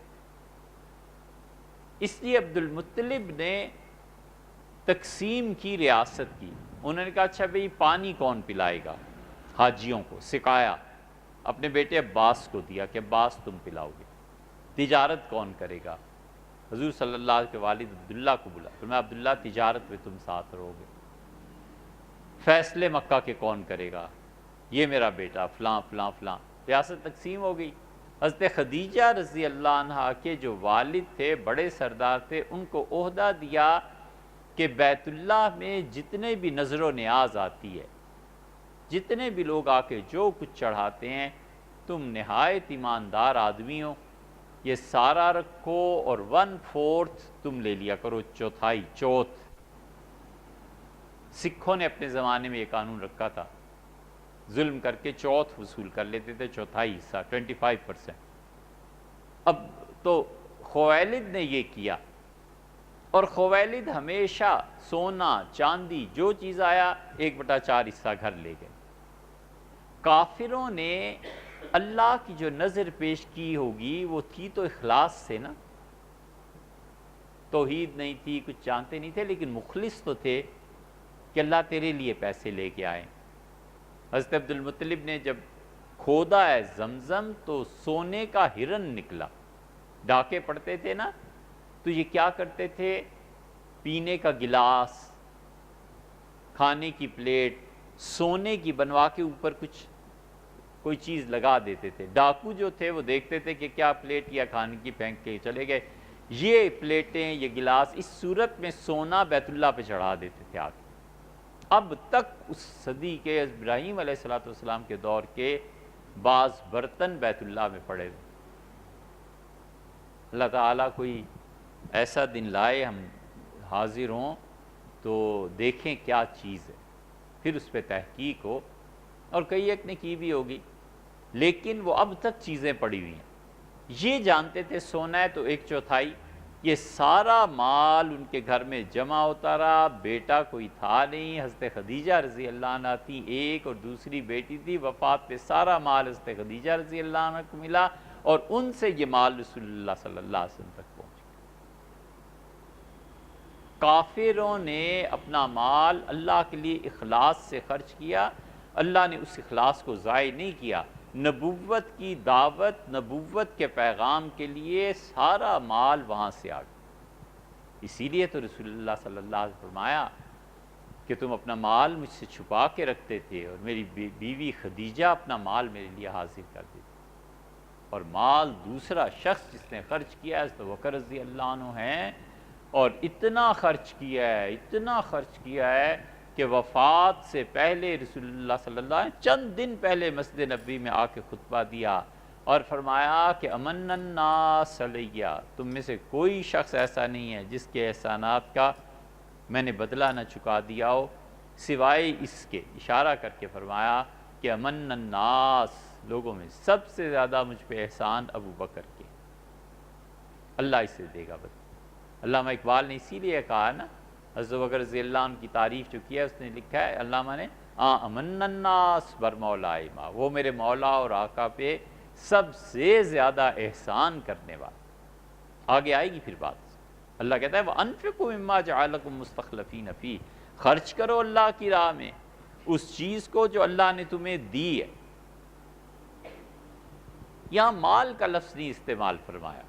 اس لیے عبد المطلب نے تقسیم کی ریاست کی۔ انہوں نے کہا اچھا بھئی پانی کون پلائے گا حاجیوں کو؟ سکھایا، اپنے بیٹے عباس کو دیا کہ عباس تم پلاؤ گے۔ تجارت کون کرے گا؟ حضور صلی اللہ علیہ وسلم کے والد عبداللہ کو بلا، فرمایا عبداللہ تجارت میں تم ساتھ رہو گے۔ فیصلے مکہ کے کون کرے گا؟ یہ میرا بیٹا فلاں فلاں فلاں۔ ریاست تقسیم ہو گئی۔ حضرت خدیجہ رضی اللہ عنہا کے جو والد تھے، بڑے سردار تھے، ان کو عہدہ دیا کہ بیت اللہ میں جتنے بھی نظر و نیاز آتی ہے، جتنے بھی لوگ آ کے جو کچھ چڑھاتے ہیں، تم نہایت ایماندار آدمی ہو، یہ سارا رکھو اور 1/4 تم لے لیا کرو، چوتھائی، چوتھ۔ سکھوں نے اپنے زمانے میں یہ قانون رکھا تھا، ظلم کر کے چوتھ وصول کر لیتے تھے، چوتھائی حصہ 25%۔ اب تو خویلد نے یہ کیا، اور خویلد ہمیشہ سونا چاندی جو چیز آیا 1/4 حصہ گھر لے گئے۔ کافروں نے اللہ کی جو نظر پیش کی ہوگی وہ تھی تو اخلاص سے نا، توحید نہیں تھی، کچھ جانتے نہیں تھے، لیکن مخلص تو تھے کہ اللہ تیرے لیے پیسے لے کے آئے۔ حضرت عبد المطلب نے جب کھودا ہے زمزم تو سونے کا ہرن نکلا۔ ڈاکے پڑتے تھے نا، تو یہ کیا کرتے تھے، پینے کا گلاس، کھانے کی پلیٹ سونے کی بنوا کے اوپر کچھ کوئی چیز لگا دیتے تھے۔ ڈاکو جو تھے وہ دیکھتے تھے کہ کیا پلیٹ یا کھانے کی پھینک کے چلے گئے، یہ پلیٹیں یہ گلاس اس صورت میں سونا بیت اللہ پہ چڑھا دیتے تھے آگے۔ اب تک اس صدی کے ابراہیم علیہ السلام کے دور کے بعض برتن بیت اللہ میں پڑے ہوئے۔ اللہ تعالیٰ کوئی ایسا دن لائے ہم حاضر ہوں تو دیکھیں کیا چیز ہے، پھر اس پہ تحقیق ہو، اور کئی ایک نے کی بھی ہوگی، لیکن وہ اب تک چیزیں پڑی ہوئی ہیں۔ یہ جانتے تھے سونا ہے تو 1/4، یہ سارا مال ان کے گھر میں جمع ہوتا رہا۔ بیٹا کوئی تھا نہیں، حضرت خدیجہ رضی اللہ عنہ تھی ایک، اور دوسری بیٹی تھی، وفات پہ سارا مال حضرت خدیجہ رضی اللہ عنہ کو ملا، اور ان سے یہ مال رسول اللہ صلی اللہ علیہ وسلم تک پہنچ گیا۔ کافروں نے اپنا مال اللہ کے لیے اخلاص سے خرچ کیا، اللہ نے اس اخلاص کو ضائع نہیں کیا۔ نبوت کی دعوت، نبوت کے پیغام کے لیے سارا مال وہاں سے آ گیا۔ اسی لیے تو رسول اللہ صلی اللہ علیہ وسلم فرمایا کہ تم اپنا مال مجھ سے چھپا کے رکھتے تھے، اور میری بیوی خدیجہ اپنا مال میرے لیے حاضر کر دیتی، اور مال دوسرا شخص جس نے خرچ کیا ہے حضرت بکر رضی اللہ عنہ ہیں، اور اتنا خرچ کیا ہے، اتنا خرچ کیا ہے کہ وفات سے پہلے رسول اللہ صلی اللہ علیہ وسلم چند دن پہلے مسجد نبوی میں آ کے خطبہ دیا اور فرمایا کہ امن الناس علیہ، تم میں سے کوئی شخص ایسا نہیں ہے جس کے احسانات کا میں نے بدلہ نہ چکا دیا ہو، سوائے اس کے، اشارہ کر کے فرمایا کہ امن الناس، لوگوں میں سب سے زیادہ مجھ پہ احسان ابو بکر کے، اللہ اسے دے گا بدلہ۔ علامہ اقبال نے اسی لیے کہا نا، حضرت بکر رضی اللہ عنہ کی تعریف جو کیا ہے، اس نے لکھا ہے علامہ نے، امن الناس بر مولائے ما، وہ میرے مولا اور آقا پہ سب سے زیادہ احسان کرنے والا۔ آگے آئے گی پھر بات، اللہ کہتا ہے وَأَنفِقُوا مِمَّا جَعَلَكُم مُسْتَخْلَفِينَ فِيهِ، خرچ کرو اللہ کی راہ میں اس چیز کو جو اللہ نے تمہیں دی ہے۔ یہاں مال کا لفظ نہیں استعمال فرمایا،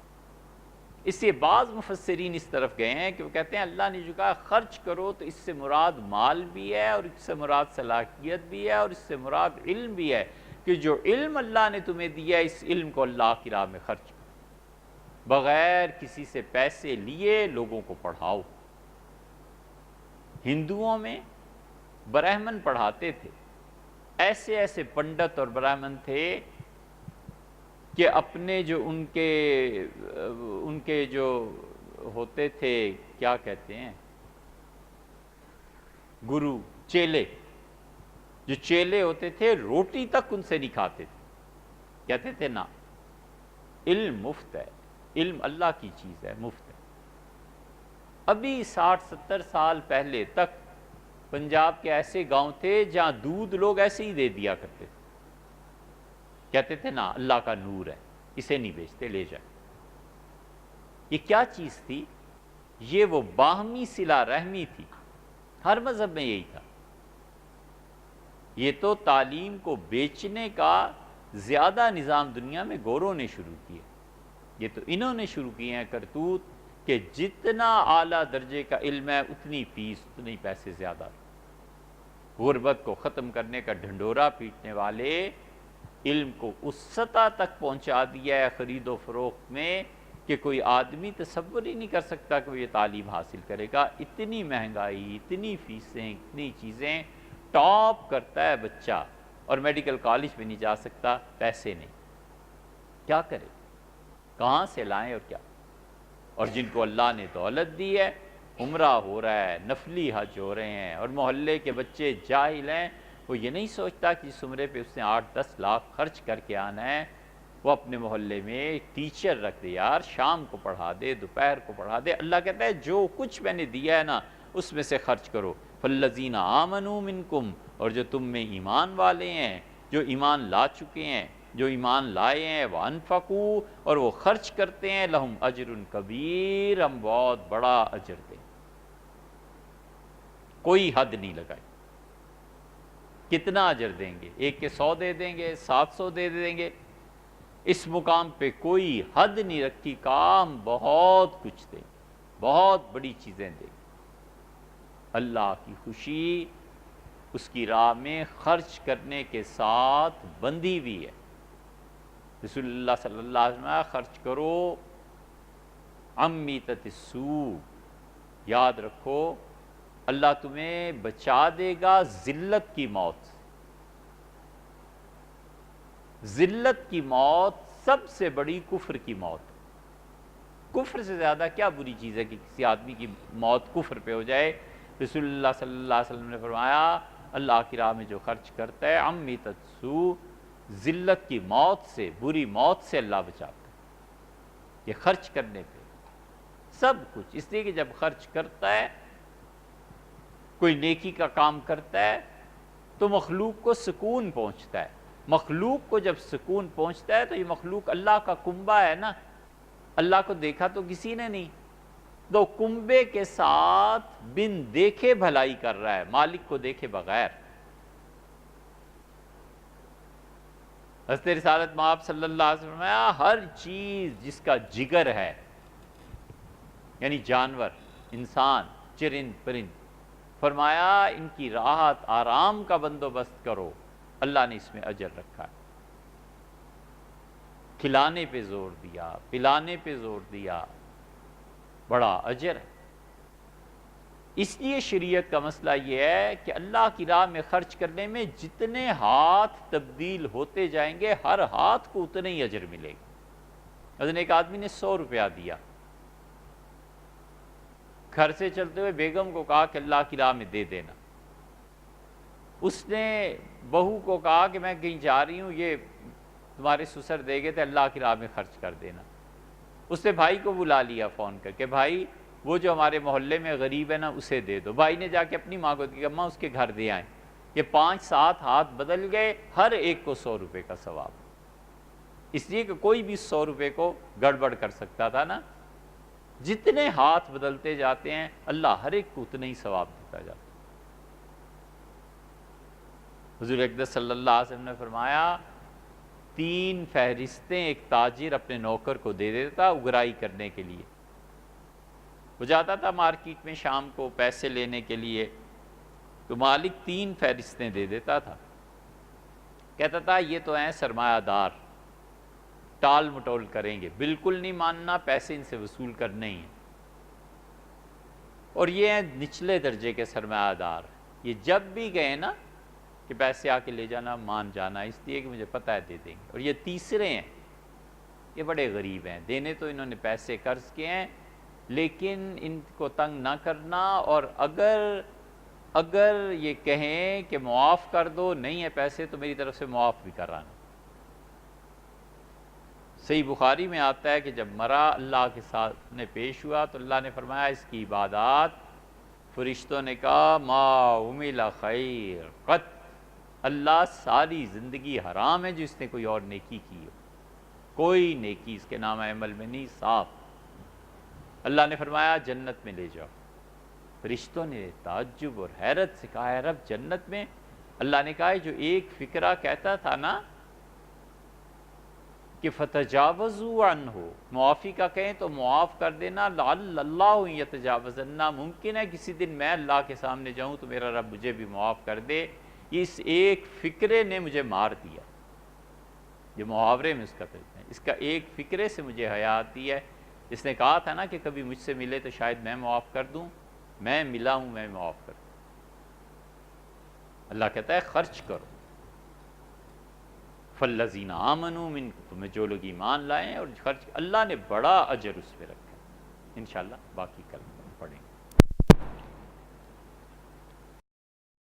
اس سے بعض مفسرین اس طرف گئے ہیں کہ وہ کہتے ہیں اللہ نے جو کہا خرچ کرو تو اس سے مراد مال بھی ہے، اور اس سے مراد صلاحیت بھی ہے، اور اس سے مراد علم بھی ہے، کہ جو علم اللہ نے تمہیں دیا ہے اس علم کو اللہ کی راہ میں خرچ کرو، بغیر کسی سے پیسے لیے لوگوں کو پڑھاؤ۔ ہندوؤں میں برہمن پڑھاتے تھے، ایسے ایسے پنڈت اور برہمن تھے کہ اپنے جو ان کے جو ہوتے تھے، کیا کہتے ہیں، گرو، چیلے، جو چیلے ہوتے تھے روٹی تک ان سے نہیں کھاتے تھے، کہتے تھے نا علم مفت ہے، علم اللہ کی چیز ہے، مفت ہے۔ ابھی 60-70 سال پہلے تک پنجاب کے ایسے گاؤں تھے جہاں دودھ لوگ ایسے ہی دے دیا کرتے تھے، کہتے تھے نا اللہ کا نور ہے، اسے نہیں بیچتے، لے جائیں۔ یہ کیا چیز تھی؟ یہ وہ باہمی صلہ رحمی تھی، ہر مذہب میں یہی تھا۔ یہ تو تعلیم کو بیچنے کا زیادہ نظام دنیا میں گوروں نے شروع کیا، یہ تو انہوں نے شروع کیے ہیں کرتوت کہ جتنا اعلیٰ درجے کا علم ہے اتنی فیس، اتنی پیسے زیادہ۔ غربت کو ختم کرنے کا ڈھنڈورا پیٹنے والے علم کو اس سطح تک پہنچا دیا ہے خرید و فروخت میں کہ کوئی آدمی تصور ہی نہیں کر سکتا کہ وہ یہ تعلیم حاصل کرے گا۔ اتنی مہنگائی، اتنی فیسیں، اتنی چیزیں، ٹاپ کرتا ہے بچہ اور میڈیکل کالج میں نہیں جا سکتا، پیسے نہیں، کیا کرے، کہاں سے لائیں اور کیا؟ اور جن کو اللہ نے دولت دی ہے، عمرہ ہو رہا ہے، نفلی حج ہو رہے ہیں، اور محلے کے بچے جاہل ہیں، وہ یہ نہیں سوچتا کہ اس عمرے پہ اس نے 8-10 لاکھ خرچ کر کے آنا ہے، وہ اپنے محلے میں ٹیچر رکھ دے یار، شام کو پڑھا دے، دوپہر کو پڑھا دے۔ اللہ کہتا ہے جو کچھ میں نے دیا ہے نا اس میں سے خرچ کرو۔ فَالَّذِينَ آمَنُوا مِنْكُمْ، اور جو تم میں ایمان والے ہیں، جو ایمان لا چکے ہیں، جو ایمان لائے ہیں، وَأَنفَقُوا، اور وہ خرچ کرتے ہیں، لَهُمْ أَجْرٌ كَبِيرٌ، ہم بہت بڑا اجر دیں، کوئی حد نہیں لگائی۔ کتنا اجر دیں گے؟ ایک کے 100 دے دیں گے، 700 دے دیں گے، اس مقام پہ کوئی حد نہیں رکھی، کام بہت کچھ دیں، بہت بڑی چیزیں دیں۔ اللہ کی خوشی اس کی راہ میں خرچ کرنے کے ساتھ بندھی ہوئی ہے۔ رسول اللہ صلی اللہ علیہ وسلم خرچ کرو عمیتۃ السوء، یاد رکھو اللہ تمہیں بچا دے گا ذلت کی موت سے۔ ذلت کی موت سب سے بڑی کفر کی موت۔ کفر سے زیادہ کیا بری چیز ہے کہ کسی آدمی کی موت کفر پہ ہو جائے؟ رسول اللہ صلی اللہ علیہ وسلم نے فرمایا اللہ کی راہ میں جو خرچ کرتا ہے عمیتۃ السوء، ذلت کی موت سے، بری موت سے اللہ بچاتا ہے۔ یہ خرچ کرنے پہ سب کچھ، اس لیے کہ جب خرچ کرتا ہے، کوئی نیکی کا کام کرتا ہے تو مخلوق کو سکون پہنچتا ہے۔ مخلوق کو جب سکون پہنچتا ہے تو یہ مخلوق اللہ کا کنبہ ہے نا، اللہ کو دیکھا تو کسی نے نہیں، تو کنبے کے ساتھ بن دیکھے بھلائی کر رہا ہے، مالک کو دیکھے بغیر۔ حضرت رسالت مآب صلی اللہ علیہ وسلم نے ہر چیز جس کا جگر ہے، یعنی جانور، انسان، چرند پرند، فرمایا ان کی راحت آرام کا بندوبست کرو، اللہ نے اس میں اجر رکھا ہے۔ کھلانے پہ زور دیا، پلانے پہ زور دیا، بڑا اجر ہے۔ اس لیے شریعت کا مسئلہ یہ ہے کہ اللہ کی راہ میں خرچ کرنے میں جتنے ہاتھ تبدیل ہوتے جائیں گے ہر ہاتھ کو اتنے ہی اجر ملے گا۔ مثلا ایک آدمی نے 100 روپیہ دیا، گھر سے چلتے ہوئے بیگم کو کہا کہ اللہ کی راہ میں دے دینا، اس نے بہو کو کہا کہ میں کہیں جا رہی ہوں، یہ تمہارے سسر دے گئے تھے، اللہ کی راہ میں خرچ کر دینا۔ اس نے بھائی کو بلا لیا فون کر کے، بھائی وہ جو ہمارے محلے میں غریب ہے نا اسے دے دو۔ بھائی نے جا کے اپنی ماں کو دی، اماں اس کے گھر دے آئیں۔ یہ 5-7 ہاتھ بدل گئے، ہر ایک کو 100 روپے کا ثواب، اس لیے کہ کوئی بھی 100 روپے کو گڑبڑ کر سکتا تھا نا۔ جتنے ہاتھ بدلتے جاتے ہیں اللہ ہر ایک کو اتنا ہی ثواب دیتا جاتا ہے۔ حضور اقدس صلی اللہ علیہ وسلم نے فرمایا 3 فہرستیں ایک تاجر اپنے نوکر کو دے دیتا اگرائی کرنے کے لیے، وہ جاتا تھا مارکیٹ میں شام کو پیسے لینے کے لیے، تو مالک 3 فہرستیں دے دیتا تھا، کہتا تھا یہ تو ہیں سرمایہ دار، ٹال مٹول کریں گے، بالکل نہیں ماننا، پیسے ان سے وصول کرنے ہی ہیں، اور یہ ہیں نچلے درجے کے سرمایہ دار، یہ جب بھی گئے نا کہ پیسے آ کے لے جانا، مان جانا، اس لیے کہ مجھے پتہ ہے دے دیں گے۔ اور یہ تیسرے ہیں، یہ بڑے غریب ہیں، دینے تو انہوں نے پیسے قرض کیے ہیں، لیکن ان کو تنگ نہ کرنا، اور اگر یہ کہیں کہ معاف کر دو، نہیں ہے پیسے تو میری طرف سے معاف بھی کرانا۔ صحیح بخاری میں آتا ہے کہ جب مرا اللہ کے سامنے پیش ہوا تو اللہ نے فرمایا اس کی عبادات، فرشتوں نے کہا ما عمل خیر قط، اللہ ساری زندگی حرام ہے جو اس نے کوئی اور نیکی کی ہو، کوئی نیکی اس کے نام عمل میں نہیں، صاف۔ اللہ نے فرمایا جنت میں لے جاؤ۔ فرشتوں نے تعجب اور حیرت سے کہا اے رب جنت میں؟ اللہ نے کہا جو ایک فقرہ کہتا تھا نا کہ فتجاوزوا عنہ، معافی کا کہیں تو معاف کر دینا، لعل اللہ یتجاوزنا، ممکن ہے کسی دن میں اللہ کے سامنے جاؤں تو میرا رب مجھے بھی معاف کر دے، اس ایک فکرے نے مجھے مار دیا۔ یہ محاورے میں اس کا ترجمہ ہے، اس کا ایک فکرے سے مجھے حیا آتی ہے۔ اس نے کہا تھا نا کہ کبھی مجھ سے ملے تو شاید میں معاف کر دوں، میں ملا ہوں، میں معاف کر دوں۔ اللہ کہتا ہے خرچ کرو، فالذین آمنوا منکم، تمہیں جو لوگ ایمان لائیں اور خرچ، اللہ نے بڑا اجر اس پہ رکھا ہے۔ انشاءاللہ باقی کل پڑھیں گے۔